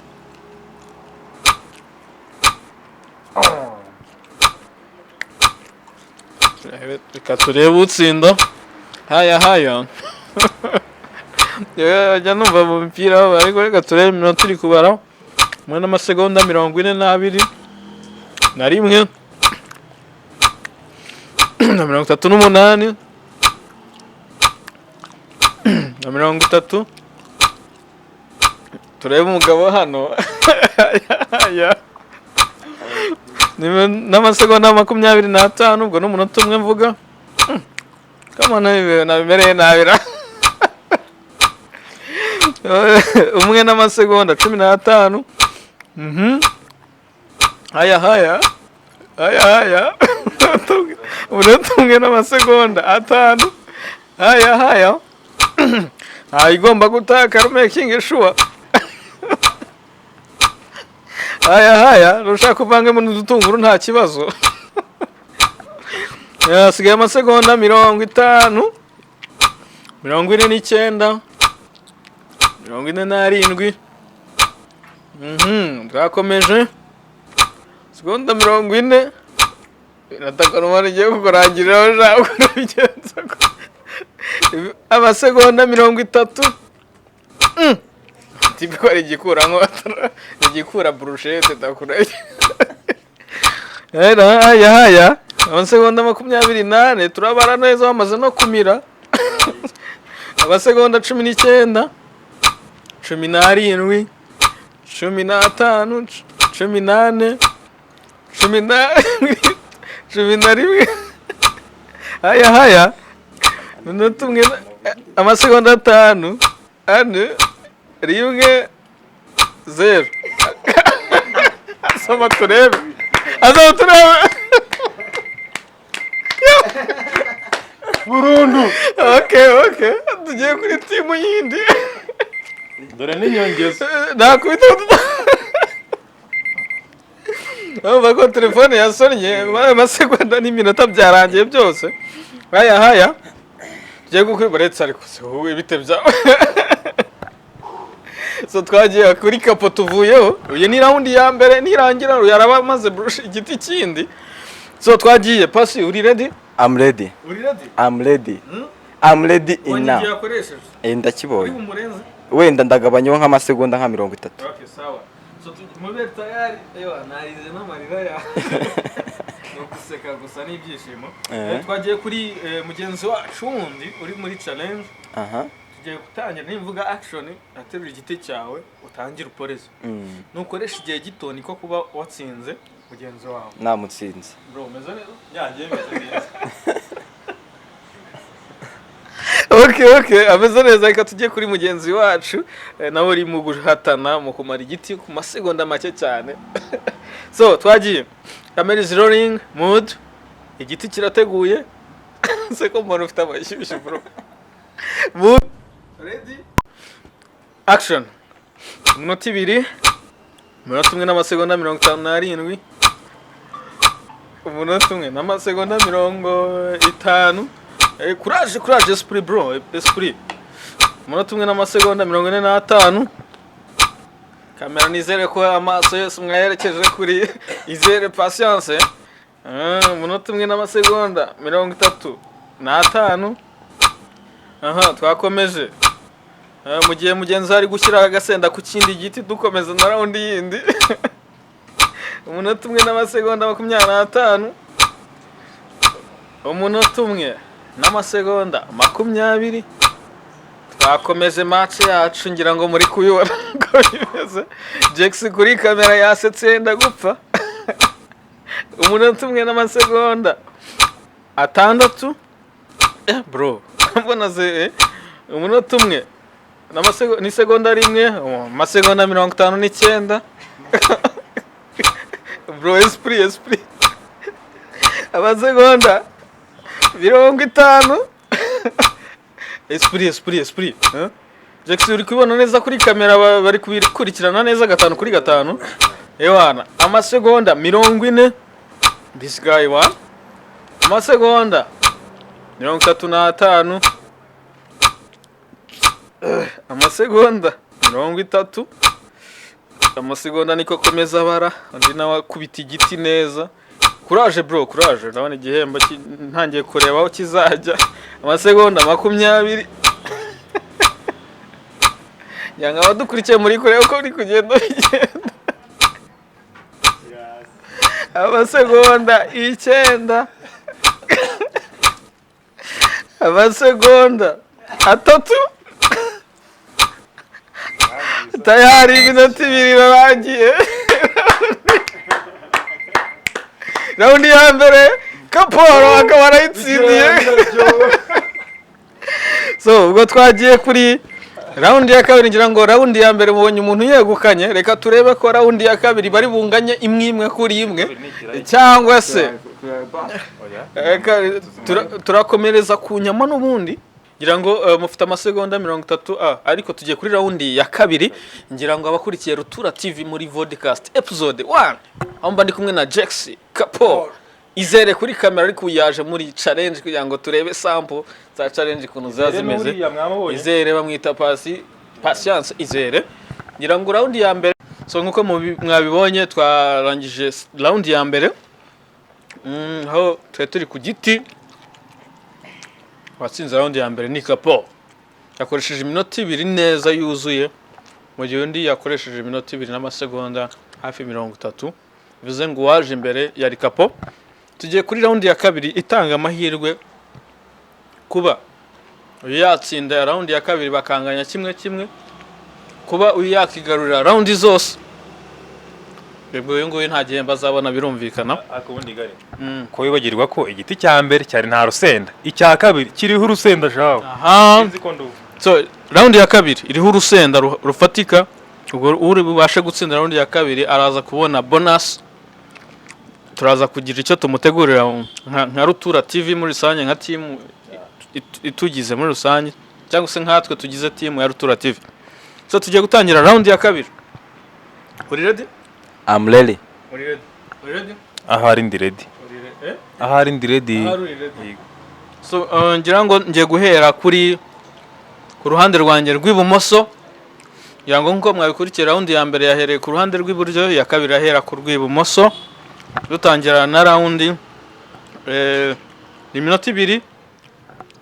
Reka turebe utsinda. Haya. Jya numva mu mupira ariko reka turebe iminota iri kubara. Mwe n'amasegonda 42 na rimwe na 38 na 30. Turebe umugabo hano. N'amasegonda 25 ubwo n'umunota umwe mvuga. Kama nabimereye nabira. Umwe n'amasegonda 15. Haya. Umunota umwe n'amasegonda 5. Haya. Igomba gutaka making sure. Haya, rushaka kuvanga mu dutunguru nta kibazo. Yasigaye amasegonda 50. 49. 47. Twakomeje. Segonda 40. Natakanwa rigiye kukurangirira jaho kubigenza. Amasegonda 30. Tipo ari igikura brushette takura. Haya. Amasegonda 28 turabara neza bamaze no kumira. Amasegonda 19. 17. 15. 18. 11. Haya. Minota umwe amasegonda 5. 1. 0. Soma turebe. Burundu. Okay. Tugiye kuri timu yindi. Dore n'inyongezo. Nakubita. urumva ko telefone yasonnye amasegonda n'iminota byarangiye byose haya tugiye gukwibaretse ariko se wowe bite byawe so twagiye kuri kapo tuvuyeho uyu ni round ya mbere nirangira yaraba maze brush igiti kindi so twagiye pasi uri ready I'm ready I'm ready ina ndakibonye wenda ndagabanyaho nk'amasegonda nka 30 okay sawa so mube tayari narize n'amarira ya no guseka gusa n'ibyishimo twagiye kuri mugenzi wacu wundi uri muri challenge tugiye gutangira nimvuga action aterura igiti cyawe utangira uporeza nukoresha igihe gito niko kuba watsinze mugenzi wawe namutsinze bro meze neza yanjye meze neza Okay, ameze neza reka tujye kuri mugenzi wacu nawe uri mu guhatana mu kumara igiti ku masegonda make cyane so twagiye camera is rolling mood igiti kirateguye se ko mbona ufite amashyushyu bro mood ready action umunota 2 umunota 1 n'amasegonda 57 umunota 1 n'amasegonda 50 courage esprit bro esprit umunota 1 n'amasegonda 45 kamera nizere ko amaso yose mwayerekeje kuri izere patience umunota 1 n'amasegonda 35 twakomeje mu gihe mugenzi ari gushyira agasenda ku kindi giti dukomeza na round yindi umunota 1 n'amasegonda 25 umunota 1 n'amasegonda 20 twakomeje match yacu ngira ngo muri kuyibona ko bimeze Jex kuri kamera yasetse ndagupfa umunota 1 n'amasegonda 6 bro mbona ze umunota 1 n'amasegonda ni segonda rimwe amasegonda 59 bro esprit amasegonda 50 esprit Jex uri kubona neza kuri kamera bari kubikurikirana neza 5/5 ewana amasegonda 40 this guy one amasegonda 35 amasegonda 30 amasegonda niko komeza bara undi nawe kubita igiti neza courage bro courage ndabona igihembo ntangiye kureba aho kizajya amasegonda 20 yanga badukurikiye muri kure uko uri kugenda amasegonda 9 amasegonda 3 tayari iminota 2 irarangiye round ya mbere Kaporo akaba arayitsindiye so ubwo twagiye kuri round ya kabiri ngira ngo round ya mbere mubonye umuntu yegukanye reka turebe ko round ya kabiri bari bunganye imwe kuri imwe cyangwa se turakomereza ku nyama n'ubundi ngira ngo mufite amasegonda 30 ariko tugiye kuri round ya kabiri ngira ngo abakurikiye Rutura TV muri podcast episode 1 aho mba ndi kumwe na Jex Kaporo izere kuri kamera ariko yaje muri challenge kugira ngo turebe sample za challenge kuno zazimeze izere bamwita patience izere ngira ngo round ya mbere so nkuko mwabibonye twarangije round ya mbere aho turi ku giti watsinze round ya mbere ni Kaporo yakoresheje iminota 2 neza yuzuye mu gihe undi yakoresheje iminota 2 n'amasegonda hafi 30 bivuze ngo waje imbere yari Kaporo tugiye kuri round ya kabiri itanga amahirwe kuba uyu yatsinda round ya kabiri bakanganya kimwe kuba uyu yakigarurira round zose bebwe uyu nguyu nta gihembo azabona birumvikana akubundi gari ko wibagirwa ko igiti cya mbere cyari nta rusenda icya kabiri kiriho urusenda jawe so round ya kabiri iriho urusenda rufatika ubwo uri bubashe gutsinda round ya kabiri araza kubona bonus turaza kugira icyo tumutegurira nka Rutura TV muri rusange nka team itugize muri rusange cyangwa se nkatwe tugize team ya Rutura TV so tugiye gutangira round ya kabiri uri ready I'm ready uri ready ready? Ahari ndi ready. Ahari ndi ready. So ngira ngo ngiye guhera ku ruhande rwanjye rw'ibumoso, ngira ngo nkuko mwabikurikira round ya mbere yahereye ku ruhande rw'iburyo, ya kabiri ahera ku rw'ibumoso, dutangira na round iminota 2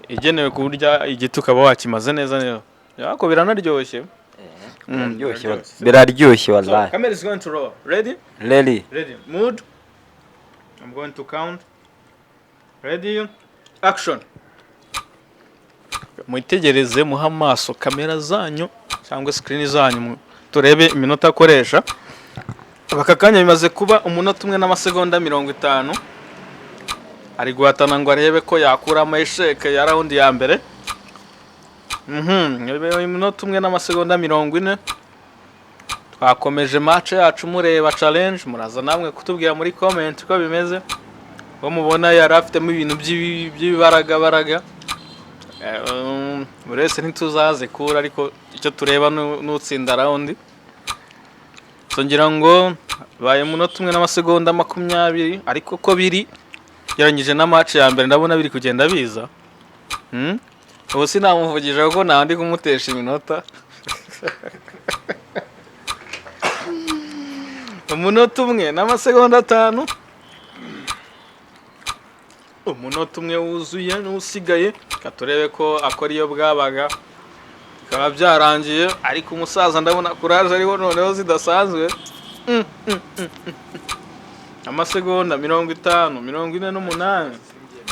igenewe kurya igiti ukaba wakimaze neza neza. Yako biranaryoshye. Biraryoshye wallahi. Camera is going to roll. Ready? Ready. Mood. I'm going to count. Ready? Action. Mwitegereze muha amaso kamera zanyu cyangwa screen zanyu turebe iminota akoresha. Aka kanya bimaze kuba umunota 1 n'amasegonda 50. Ari guhatana ngo arebe ko yakura amasheke ya round ya mbere. Iminota 1 n'amasegonda 40. Twakomeje match yacu mureba challenge, muraza namwe kutubwira muri comment ko bimeze. Bo mubona yari afitemo ibintu by'ibibaraga. Murese ntituzaze kura, ariko icyo tureba n'utsinda round. So ngira ngo baye umunota 1 n'amasegonda 20, ariko ko biri yarangije na match ya mbere ndabona biri kugenda biza. Ubu sinamuvugije kuko nandi kumutesha iminota. Umunota 1 n'amasegonda 5. Umunota 1 wuzuye n'usigaye, katurebe ko akora iyo bwabaga. Bikaba byarangiye, ariko umusaza ndabona courage ariho noneho zidasanzwe. Amasegonda 50, 48,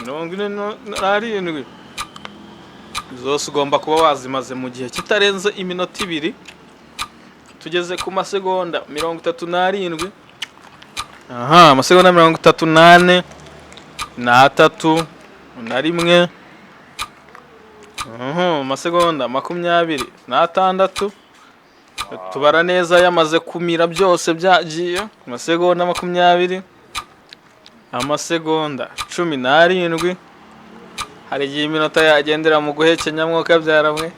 47. Zose ugomba kuba wazimaze mu gihe kitarenze iminota 2. Tugeze ku masegonda 37. Amasegonda 38 na 3 na 1. Amasegonda 26. Tubara neza yamaze kumira byose byagiye. Amasegonda 20. Amasegonda 17. Hari igihe iminota yagendera mu guhekenya mwuka byaramwe.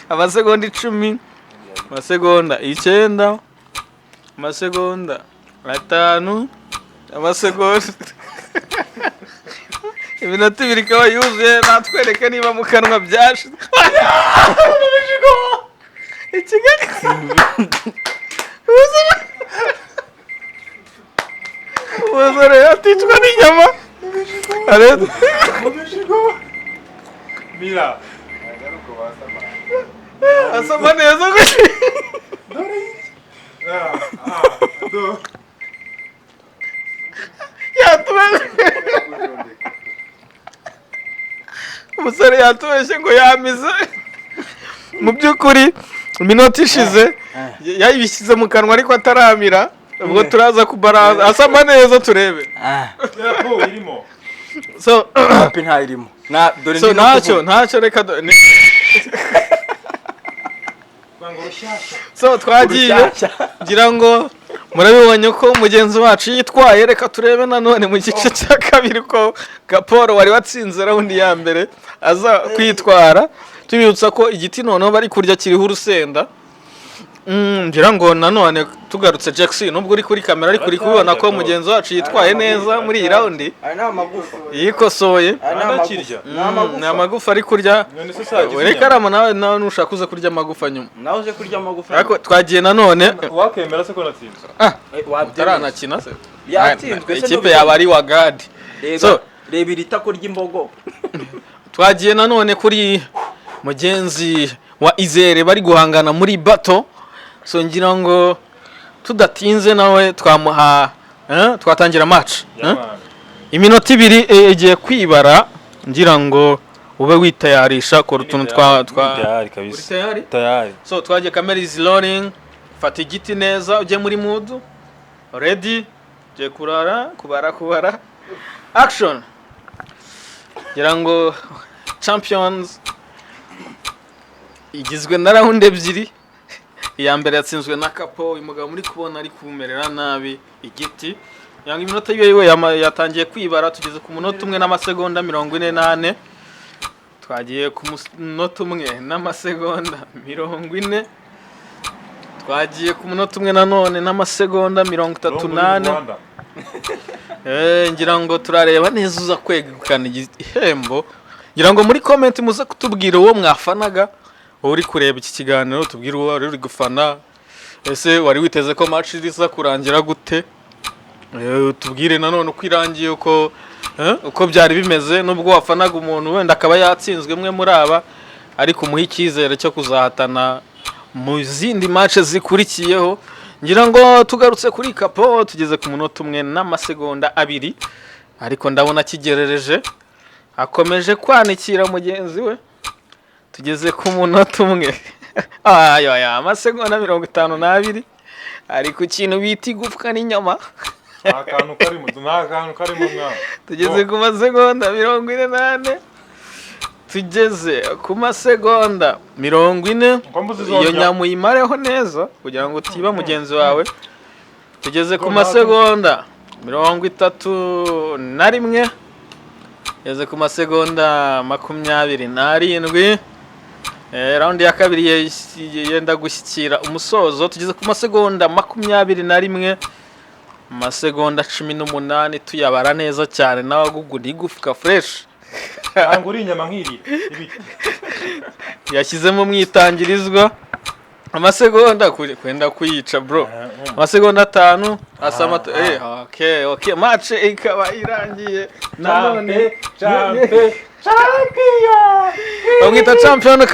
Amasegonda 10. Amasegonda 9. Amasegonda 5. Amasegonda iminota 2 ikaba yuzuye, natwereke niba mu kanwa byashize. Ikigali. Wazare yaticwa n'inyama. Areta. Mira. Asama neza ko. Umusore yatubeshye ngo yamize. Mu by'ukuri iminota ishize yayibishyize mu kanwa ariko ataramira. Ubwo turaza kubaraza asama neza turebe. Irimo. So Happy ntayirimo. Dore so ntacyo reka so twagiye ngira ngo murabibonye ko mugenzi wacu yitwaye. Reka turebe nanone mu gice cya kabiri ko Gaporo wari watsinze round ya mbere aza kwitwara. Tubibutsa ko igiti noneho bari kurya kiriho urusenda. Ngira ngo nanone tugarutse Jackson nubwo uri kuri kamera ariko uri kubibona ko mugenzi wacu yitwaye neza muri iyi round. Ari n'amagufa. Yikosoye. Anakirya. Ni amagufa ari kurya. Reka rama nawe nushaka kuza kurya amagufa nyuma. Nawe uje kurya amagufa. Ariko twagiye nanone. Wakemera se ko natsinze. Wabyaranakina se. Yatsinzwe se. Ikipe yaba ari wa God. So reba iritako ry'imbogo. Twagiye nanone kuri mugenzi wa Izere bari guhangana muri bato. So ngira ngo tudatinze nawe twamuha twatangira match. Iminota 2 igiye kwibara, ngira ngo ube witayarisha ko rutuntu tayari kabisa. Tayari. So twagiye, camera is rolling. Fata igiti neza uje muri mood. Ready? Je kubara. Action. Ngira ngo champions igizwe na round 2. Iya mbere yatsinzwe na Kapo, uyu mugabo muri kubona ari kumerera nabi igiti. Yanga iminota yiwe yatangiye kwibara, tugeze ku munota 1 n'amasegonda 48. Twagiye ku munota 1 n'amasegonda 40. twagiye ku munota umwe nanone n'amasegonda 38. Ngira ngo turareba neza uza kwegukana igihembo. Ngira ngo muri comment muze kutubwira uwo mwafanaga, uri kureba iki kiganiro tubwire uwo uri gufana. Ese wari witeze ko match iza kurangira gute? Tubwire nanone uko irangiye uko byari bimeze, nubwo wafanaga umuntu wenda akaba yatsinzwe mwe muri aba, ariko umuha icyizere cyo kuzahatana mu zindi match zikurikiyeho. Ngira ngo tugarutse kuri Capo, tugeze ku munota umwe n'amasegonda 2, ariko ndabona kigerereje, akomeje kwanikira mugenzi we. Tugeze ku munota umwe amasegonda 52, ari ku kintu bita igufwa n'inyama. akantu karimo mwana. Tugeze ku masegonda 48, tugeze ku masegonda 40. Iyo nyamu yimareho neza kugira ngo utiba mugenzi wawe. Tugeze ku masegonda 31, tugeze ku masegonda 27. Round ya kabiri yenda gushyikira umusozo. Tugeze ku masegonda 21, amasegonda 18 tuyabara neza cyane, nawe agugura igufwa fresh. Anguri inyama nkiri ibiti. Yashyizemo mwitangirizwa amasegonda kwenda kuyica bro. Amasegonda 5 asama okay match ikaba irangiye. Nanone champion. Bamwita champion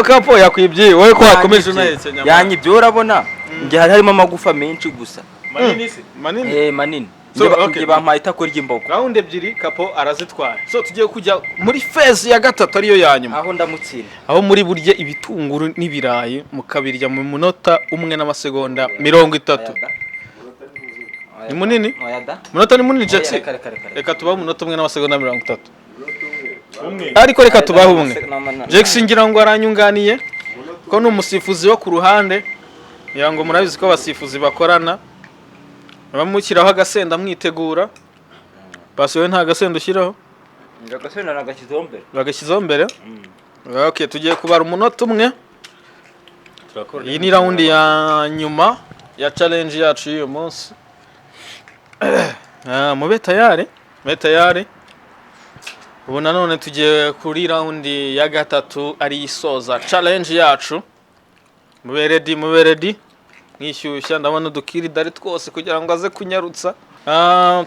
Capo yakwibye wowe ko wakomeje unahekenya. Yanyibye urabona nge harimo amagufa menshi gusa. Manini. Manini. Nge bampaye itako ry'imbogo. Round 2 Capo arazitwara. So tugiye kujya muri phase ya gatatu ariyo yanyuma. Aho ndamutsinda. Aho muri burye ibitunguru n'ibirayi mukabirya mu munota umwe n'amasegonda 30. Ni munini? Munota ni munini Jackson. Reka tubaho munota umwe n'amasegonda 30. Ariko reka tubaho umwe. Jackson ngira ngo aranyunganiye ko n'umusifuzi wo ku ruhande. Yango murabizi ko abasifuzi bakorana. Bamukiraho agasenda mwitegura. Basi we nta gasenda ushyiraho. Agasenda nagashyizeho mbere. Bagashyizeho mbere? Okay, tugiye kubara umunota umwe. Iyi ni round ya nyuma ya challenge yacu y'uyu munsi. Mube tayari. Ubu nanone tugiye kuri round ya gatatu ari isoza challenge yacu. Mube ready. Nishyushya ndabona dukiri dare twose kugira ngo aze kunyarutsa.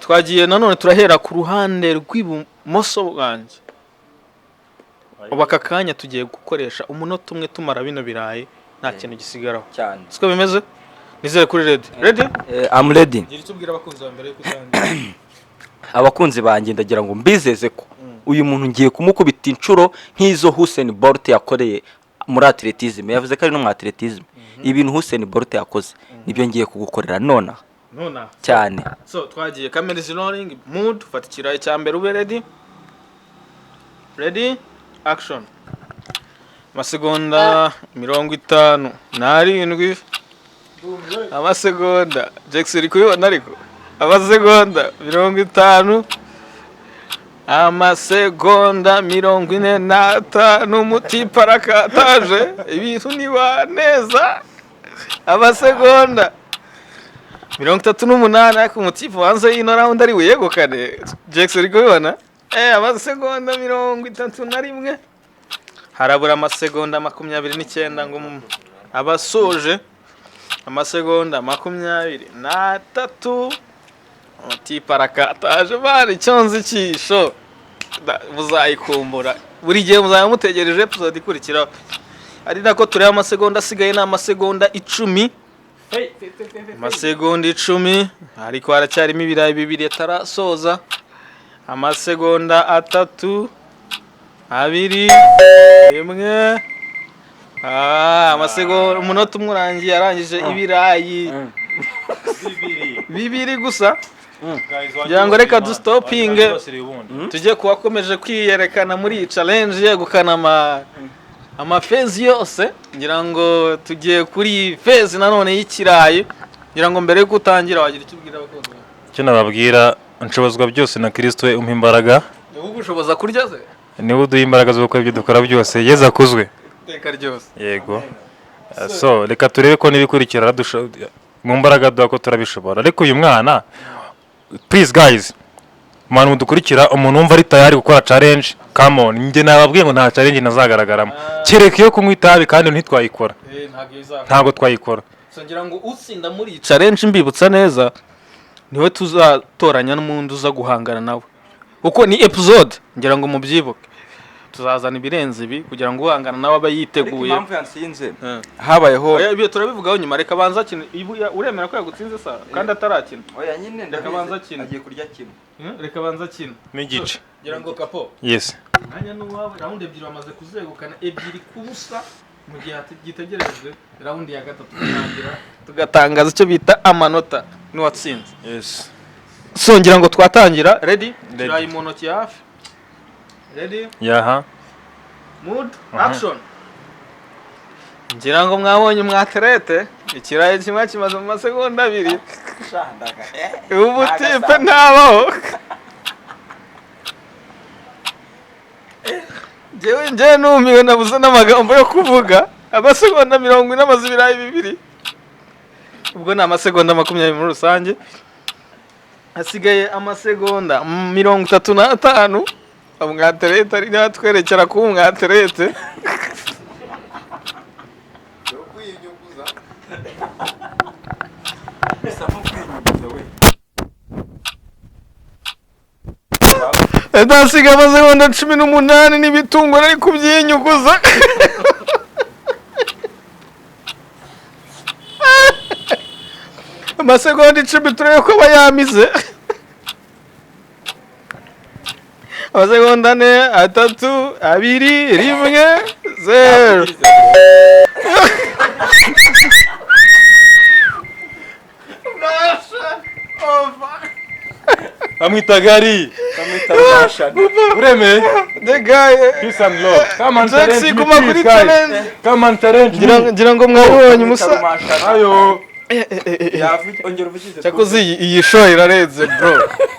Twagiye nanone turahera ku ruhande rw'ibumoso bwanjye. Ubaka kanya tugiye gukoresha umunota umwe tumara bino birayi nta kintu gisigaraho cyane. Siko bimeze? Nizere kuri ready? I'm ready. Gira tubwira abakunzi ba mbere kutangira. Abakunzi banjye ndagira ngo mbizeze ko uyu muntu ngiye kumukubita inshuro nk'izo Usain Bolt yakoreye muri atletism. Yavuze ko ari no mu atletism. Ibintu Usain Bolt yakoze nibyo ngiye kugukorera nona cyane. So twagiye camera is rolling, mood fatikira icya mbere ube ready action. Amasegonda 57, amasegonda Jackson uri kubibona ariko amasegonda 50, amasegonda 45, umutipe arakataje ibintu niba neza. Amasegonda 38, ariko umutipe wanze ino round ari wiyegukane. Jackson uri kubibona amasegonda 31, harabura amasegonda 29 ngo abasoje. Amasegonda 23, umutipe arakataje bari cyonze cyisho. Muzayikumbura buri gihe muzamutegereje episode ikurikira. Ari nako tureba amasegonda asigaye na amasegonda 10. Amasegonda 10, ariko haracyarimo ibirayi bibiri atarasoza. Amasegonda 3, 2, 1. Amasegonda umunota umwe urangiye arangije ibirayi bibiri gusa. Yango reka du stopping tujye kuwakomeje kwiyerekana muri iyi challenge yegukana ama phase yose. Ngira ngo tugiye kuri phase nanone y'ikirayi. Ngira ngo mbere yo gutangira wagira icyo ubwira abakozi. Cyo nababwira nshobozwa byose na Kristo umpa imbaraga. Niwe ugushoboza kurya se? Niwe uduha imbaraga zo gukora ibyo dukora byose. Yezu akuzwe. Teka ryose. Yego. so reka turebe ko nibikurikira mu mbaraga duha ko turabishobora ariko uyu mwana please guys mwana mudukurikira umuntu wumva ari tayari gukora challenge come on njye nababwiye ngo nta challenge nazagaragaramo kereka iyo kunywa itabi kandi ntitwayikora ntabwo twayikora so ngira ngo utsinda muri iyi challenge mbibutsa neza niwe tuzatoranya n'umuntu uza guhangana nawe kuko ni episode ngira ngo mubyibuke tuzazana ibirenze ibi kugira ngo uhangana nawe aba yiteguye impamvu yansinze habayeho ibyo turabivugaho nyuma reka banza kino uremera ko yagutsinze sa kandi atarakina oya nyine reka banza kino agiye kurya kimwe reka banza kino n'igice ngira ngo kapo yes mwanya n'uwawe round ebyiri bamaze kuzegukana ebyiri kubusa mu gihe gitegerejwe round ya gatatu tugatangaza icyo bita amanota n'uwatsinze yes so ngira ngo twatangira ready turayi mu ntoki hafi ready yaha mood action ngira ngo mwabonye mwaterete ikirayi kimwe kimaze mu masegonda abiri ubu tipe ntabaho njyewe numiwe nabuze n'amagambo yo kuvuga amasegonda 40 amaze ibirayi bibiri ubwo ni amasegonda 20 muri rusange hasigaye amasegonda 35 umwaterete ari natwerekera ku umwaterete Edasiga amasegonda 18 n'ibitunguru ari kubyinyuguza amasegonda 10 turebe ko bayamize amasegonda 4 3 2 1 0 amwitagari ureme the guy peace and love come on Jaxi kuma kuri challenge come on challenge ngira ngo mwabonye umusa ayo ongera uvugize cyakoze iyi show irarenze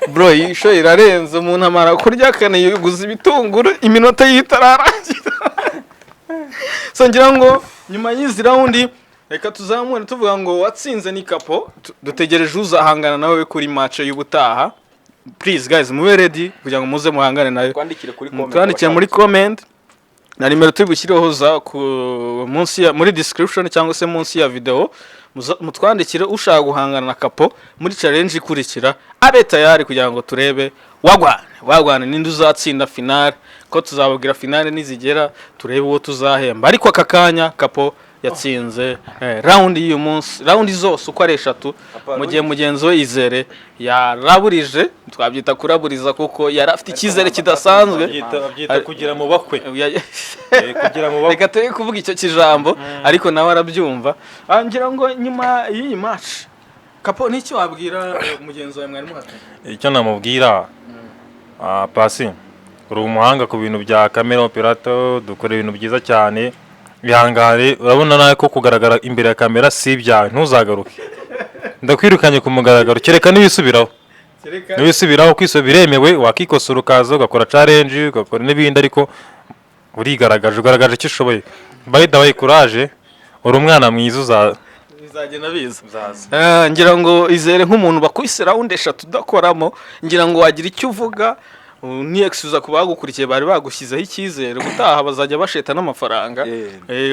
bro iyi show irarenze umuntu amara kurya kane yuguza ibitunguru iminota yitararangira so ngira ngo nyuma y'izi round reka tuzamure tuvuga ngo watsinze ni kapo dutegereje uzahangana nawe kuri match y'ubutaha please guys mube ready kugira ngo muze muhangane nayo twandikire muri comment na nimero tubishyireho za ku munsi ya muri description cyangwa se munsi ya video mutwandikire ushaka guhangana na kapo muri challenge ikurikira abe tayari kugira ngo turebe wagwana ninde uzatsinda finale ko tuzababwira finale nizigera turebe uwo tuzahemba ariko akakanya kapo yatsinze round y'uyu munsi round zose uko ari 3 mu gihe mugenzo Izere yaraburije twabyita kuraburiza kuko yarafite ikizere kidasanzwe byita kugira mu bakwe kugira mu bakwe reka turi kuvuga icyo kijambo ariko nawe arabyumva ngira ngo nyuma y'iyi match kapo nicyo wabwira mugenzo wawe mwari muhatanye icyo namubwira Pasi uri umuhanga ku bintu bya camera operator dukora ibintu byiza cyane bihangare urabona nawe ko kugaragara imbere ya kamera si ibyawe ntuzagaruke ndakwirukanye ku mugaragaro kereka n'ibisubiraho kwiso biremewe wakikosora ukaza ugakora challenge ugakora n'ibindi ariko ugaragaje icyo ushoboye by the way courage uri umwana mwiza bizagenda biza ngira ngo Izere nk'umuntu bakubise round 3 udakoramo ngira ngo wagira icyo uvuga ni excuse ku bagukurikiye bari bagushyizeho ikizere gutaha bazajya basheta n'amafaranga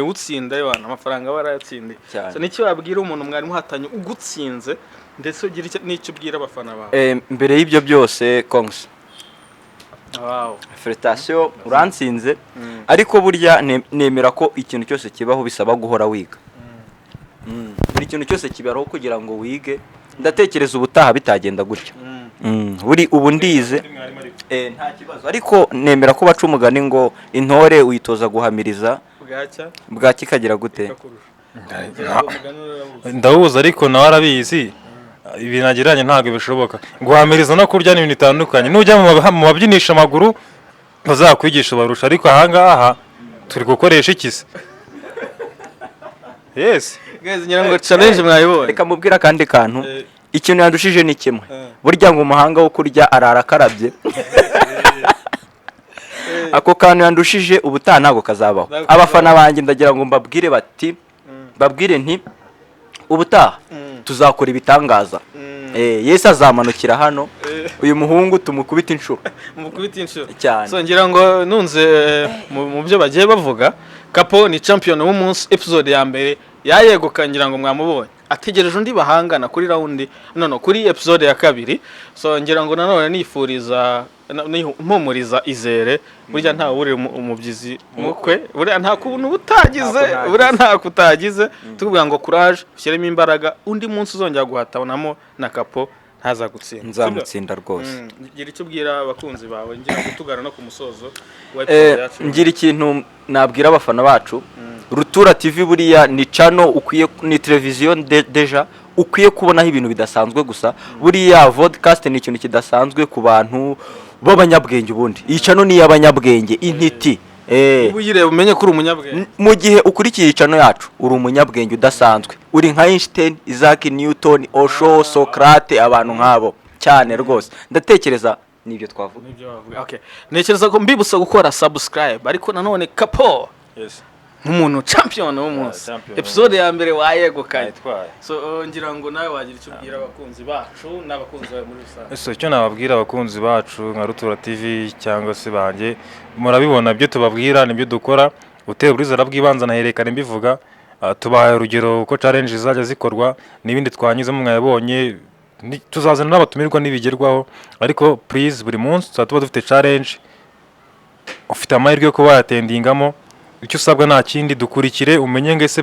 utsinda y'abana amafaranga barayatsindiye so nicyo wabwira umuntu mwari muhatanye ugutsinze ndetse ugira n'icyo ubwira abafana bawe mbere y'ibyo byose Kongs wow felicitation urantsinze ariko burya nemera ko ikintu cyose kibaho bisaba guhora wiga buri kintu cyose kibaraho kugira ngo wige ndatekereza ubutaha bitagenda gutyo buri ubu ndize nta kibazo ariko nemera ko baca umugani ngo intore uyitoza guhamiriza bwacya ikagira gute ndawuza ariko nawe arabizi ibintu agiranye ntabwo bishoboka guhamiriza no kurya n'ibintu bitandukanye nujya mu babyinisha amaguru bazakwigisha barusha ariko ahangaha turi gukoresha ikisi yes guys ngira ngo challenge mwayibonye reka mubwira kandi kantu ikintu yandushije ni kimwe burya ngo umuhanga wo kurya arara karabye ako kantu yandushije ubutaha ntago kazabaho abafana banjye ndagira ngo mbabwire bati babwire nti ubutaha tuzakora ibitangaza. Yesu azamanukira hano, uyu muhungu tumukubita inshuro cyane. So ngira ngo nunze mu byo bagiye bavuga, Capo ni champion w'umunsi, episode ya mbere yayeguka ngira ngo mwamubonye ategereje undi bahangana kuri round kuri episode ya kabiri. So ngira ngo nanone nifuriza mpumuriza Izere, burya nta uri umubyizi mukwe, burya nta kubuntu butagize, burya nta kutagize, tuvuga ngo courage, ushyiremo imbaraga, undi munsi uzongera guhatanamo na Capo ntaza gutsinda, nzamutsinda rwose. Ngira icyo ubwira abakunzi bawe, ngira ngo tugana no ku musozo wa episode yacu. Ngira ikintu nabwira abafana bacu, Rutura TV buriya ni channel ukwiye, ni televiziyo deja ukwiye kubonaho ibintu bidasanzwe gusa. Buriya podcast ni ikintu kidasanzwe ku bantu b'abanyabwenge. Ubundi iyi channel ni y'abanyabwenge intiti. Ubu yireba umenye ko uri umunyabwenge. Mu gihe ukurikiye iyi channel yacu uri umunyabwenge udasanzwe, uri nka Einstein, Isaac Newton, Osho, Socrate, abantu nk'abo cyane rwose. Ndatekereza nibyo twavuga. Okay, nekereza ko mbibutsa gukora subscribe, ariko nanone Capo nk'umuntu champion w'umunsi, episode ya mbere wayegukanye. So ngira ngo nawe wagira icyo ubwira abakunzi bacu n'abakunzi bawe muri rusange. So icyo nababwira abakunzi bacu nka Rutura TV cyangwa se banjye, murabibona ibyo tubabwira nibyo dukora. Uteye uburizara bw'ibanza naherekana mbivuga, tubahaye urugero uko challenge zajya zikorwa, n'ibindi twanyuzemo mwabonye. Tuzazana n'abatumirwa n'ibigerwaho, ariko please buri munsi tuba dufite challenge, ufite amahirwe yo kuba yatendingamo. Icyo usabwa nta kindi, dukurikire umenye ngese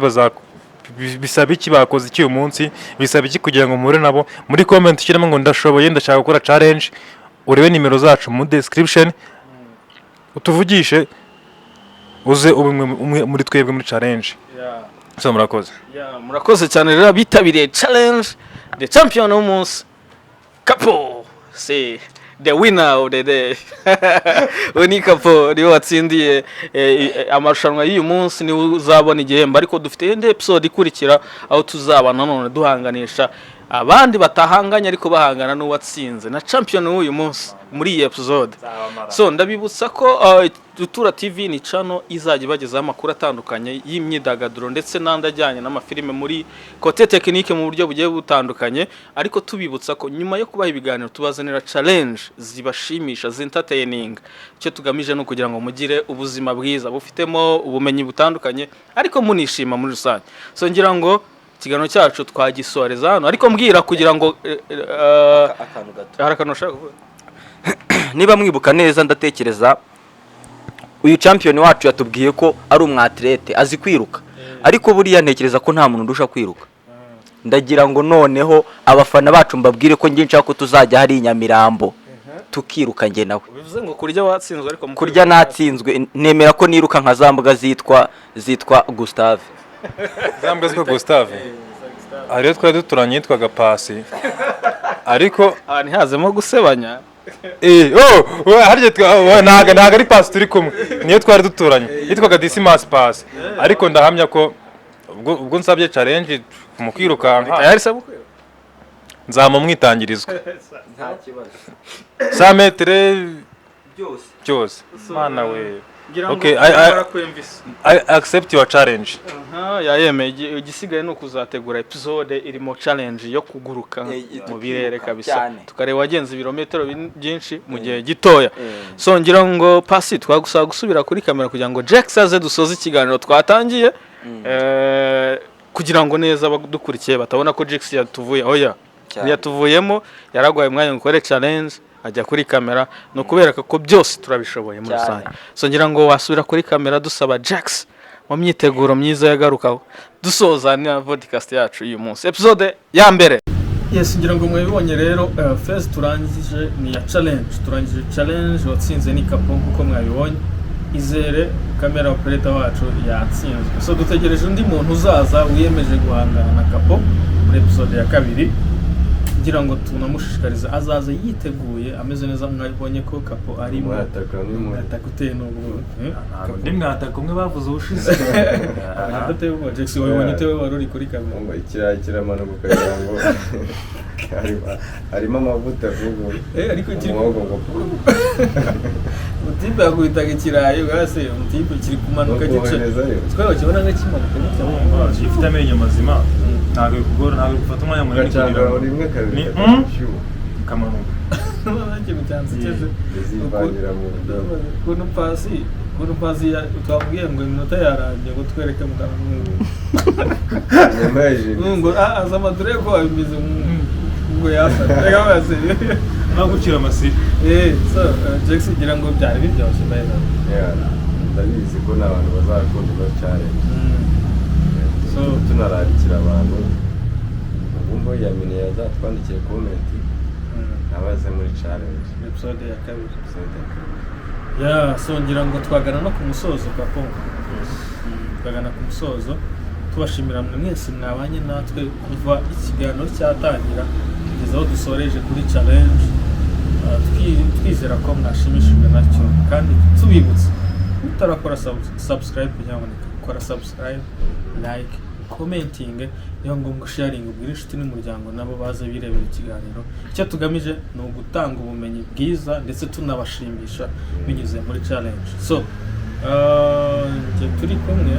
bisaba iki, bakoze iki uyu munsi, bisaba iki kugira ngo muhure nabo. Muri comment ushyiremo ngo ndashoboye, ndashaka gukora challenge, urebe nimero zacu mu description, utuvugishe, uze umwe muri twebwe muri challenge. So murakoze. Murakoze cyane rero bitabiriye challenge, the champion w'umunsi Capo, c'est the winner of the day. Oni Capo niwe watsindiye amarushanwa y'uyu munsi, ni uzabona igihembo. Ariko dufite indi episode ikurikira aho tuzabana none duhanganisha abandi batahanganye ariko bahangana n'uwatsinze na champion w'uyu munsi muri iyi episode. So ndabibutsa ko Rutura TV ni channel izajya ibagezaho amakuru atandukanye y'imyidagaduro ndetse n'andi ajyanye n'amafilime muri kote tekinike mu buryo bugiye butandukanye. Ariko tubibutsa ko nyuma yo kubaha ibiganiro tubazanira challenge zibashimisha, zentertaining. Icyo tugamije no kugira ngo mugire ubuzima bwiza bufitemo ubumenyi butandukanye ariko munishima muri rusange. So ngira ngo ikiganiro cyacu twagisoreza hano, ariko mbwira kugira ngo akantu gato, hari akantu ushaka kuvuga. Niba mwibuka neza, ndatekereza uyu champion wacu yatubwiye ko ari umwatlete azi kwiruka, ariko buriya ntekereza ko nta muntu ndusha kwiruka. Ndagira ngo noneho abafana bacu mbabwire ko ngiye nshaka ko tuzajya hari Nyamirambo tukiruka nge nawe. Bivuze ngo kurya watsinzwe, ariko kurya natsinzwe, nemera ko niruka nka zambuga zitwa Gustave. Zambwe zitwa Gustave. Ariyo twari duturanye yitwaga Pasi. Ariko ntihazemo gusebanya. Ntago ari Pasi turi kumwe, niyo twari duturanye yitwaga Dismas Pasi. Ariko ndahamya ko ubwo nsabye challenge mu kwirukanka yari sabu kwira, nzamumwitangirizwa Nta kibazo. 100 metre byose. Mana we. Okay, I accept your challenge. Yayemeye. Igisigaye no kuzategura episode irimo challenge yo kuguruka mu birere kabisa, tukareba wagenze ibirometero byinshi mu gihe gitoya. So ngira ngo Pasi twagusaba gusubira kuri kamera kugira ngo Jax aze dusoze ikiganiro twatangiye, kugira ngo neza badukurikiye batabona ko Jax yatuvuye. Oya, yatuvuyemo, yaragwaye umwanya ngukore challenge, ajya kuri kamera, no kubereka ko byose turabishoboye muri rusange. So ngira ngo wasubira kuri kamera dusaba Jax mu myiteguro myiza yagarukaho dusoza na podcast yacu uyu munsi, episode ya mbere. Yes, ngira ngo mwebonye rero phase turangije ni ya challenge, turangije challenge, watsinze ni Capo kuko mwabibonye. Izere kamera operator wacu yatsinzwe. So dutegereje undi muntu uzaza wiyemeje guhangana na Capo muri episode ya kabiri, ngira ngo tunamushishikariza azaze yiteguye ameze neza. Mwabonye ko Capo ari mu ataka uteye n'ubwo ndi mwataka umwe bavuze ubushize. Adateye ubwo Jax wabonye tewe waruri kuri kamera ngo ikiramanuka kugira ngo harimo amavuta vugo ariko umuhogo ngo umutipe yakubitaga ikirayi bwase umutipe kiri kumanuka gice twebwe kibona nk'ikimanuka gifite amenyo mazima ntabwo bikugora ntabwo bifata umwanya munini kugira ngo rimwe kabiri kamanuka ikintu cyansekeje ukuntu pasi twabwiye ngo iminota yarangiye ngo twereke mu kanwa ngo aza amadure ko abimeze ngo yafata nta gucira amasiri so Jax ngira ngo byari biryoshye neza ndabizi ko n'abantu bazakunda ino challenge so tunararikira abantu ubwo yamenye yazatwandikiye comment abaze muri challenge episode ya kabiri so ngira ngo twagana no ku musozo papo twagana ku musozo tubashimira mwese mwabanye natwe kuva ikiganiro cyatangira kugeza aho dusoreje kuri challenge twizera ko mwashimishijwe nacyo kandi tubibutsa utarakora subscribe nyamuneka kora subscribe like commenting niyo ngombwa sharing ubwira inshuti n'umuryango nabo baze birebera ikiganiro icyo tugamije ni ugutanga ubumenyi bwiza ndetse tunabashimisha binyuze muri challenge so nje turi kumwe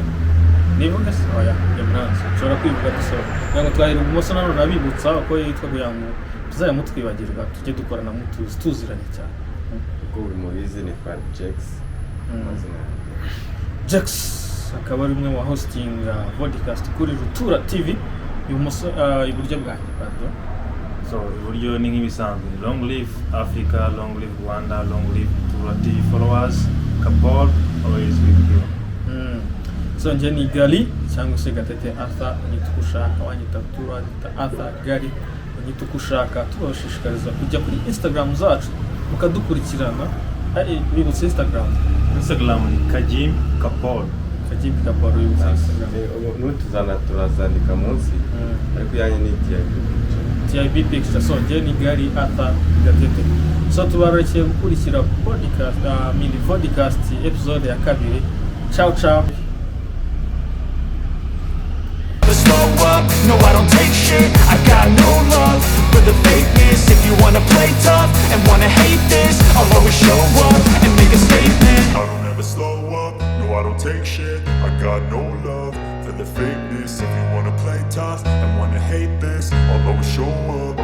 nivuga se oya yamranze nshobora kwivuga dusoro ngo twahira ubumoso nano nabibutsa ko yitwa kuyango tuzaya mutwibagirwa tujye dukorana mutuzi tuziranye cyane uko bimubizi ni kwa Jax Jax akaba ari umwe wa hosting podcast kuri Rutura TV iburyo bwanjye pardon so iburyo ni nk'ibisanzwe long live Africa long live Rwanda long live Rutura TV followers Kapol always with you so nje ni Gali cyangwa se Gatete Arthur nitukushaka wanyita Rutura wanyita Arthur Gali nitukushaka tubashishikariza kujya kuri Instagram zacu mukadukurikirana bibutse Instagram ni Kajim Kapol n'utuzana turazandika munsi ariko yanye ni TIB Picture so nje ni Gali Arthur Gatete so tubarekeye gukurikira podcast mini podcast episode ya kabiri ciao ciao Slow up, no I don't take shit, I got no love for the fakeness. If you wanna play tough and wanna hate this, I'll always show up and make a statement. I don't ever slow up, no I don't take shit, I got no love for the fakeness. If you wanna play tough and wanna hate this, I'll always show up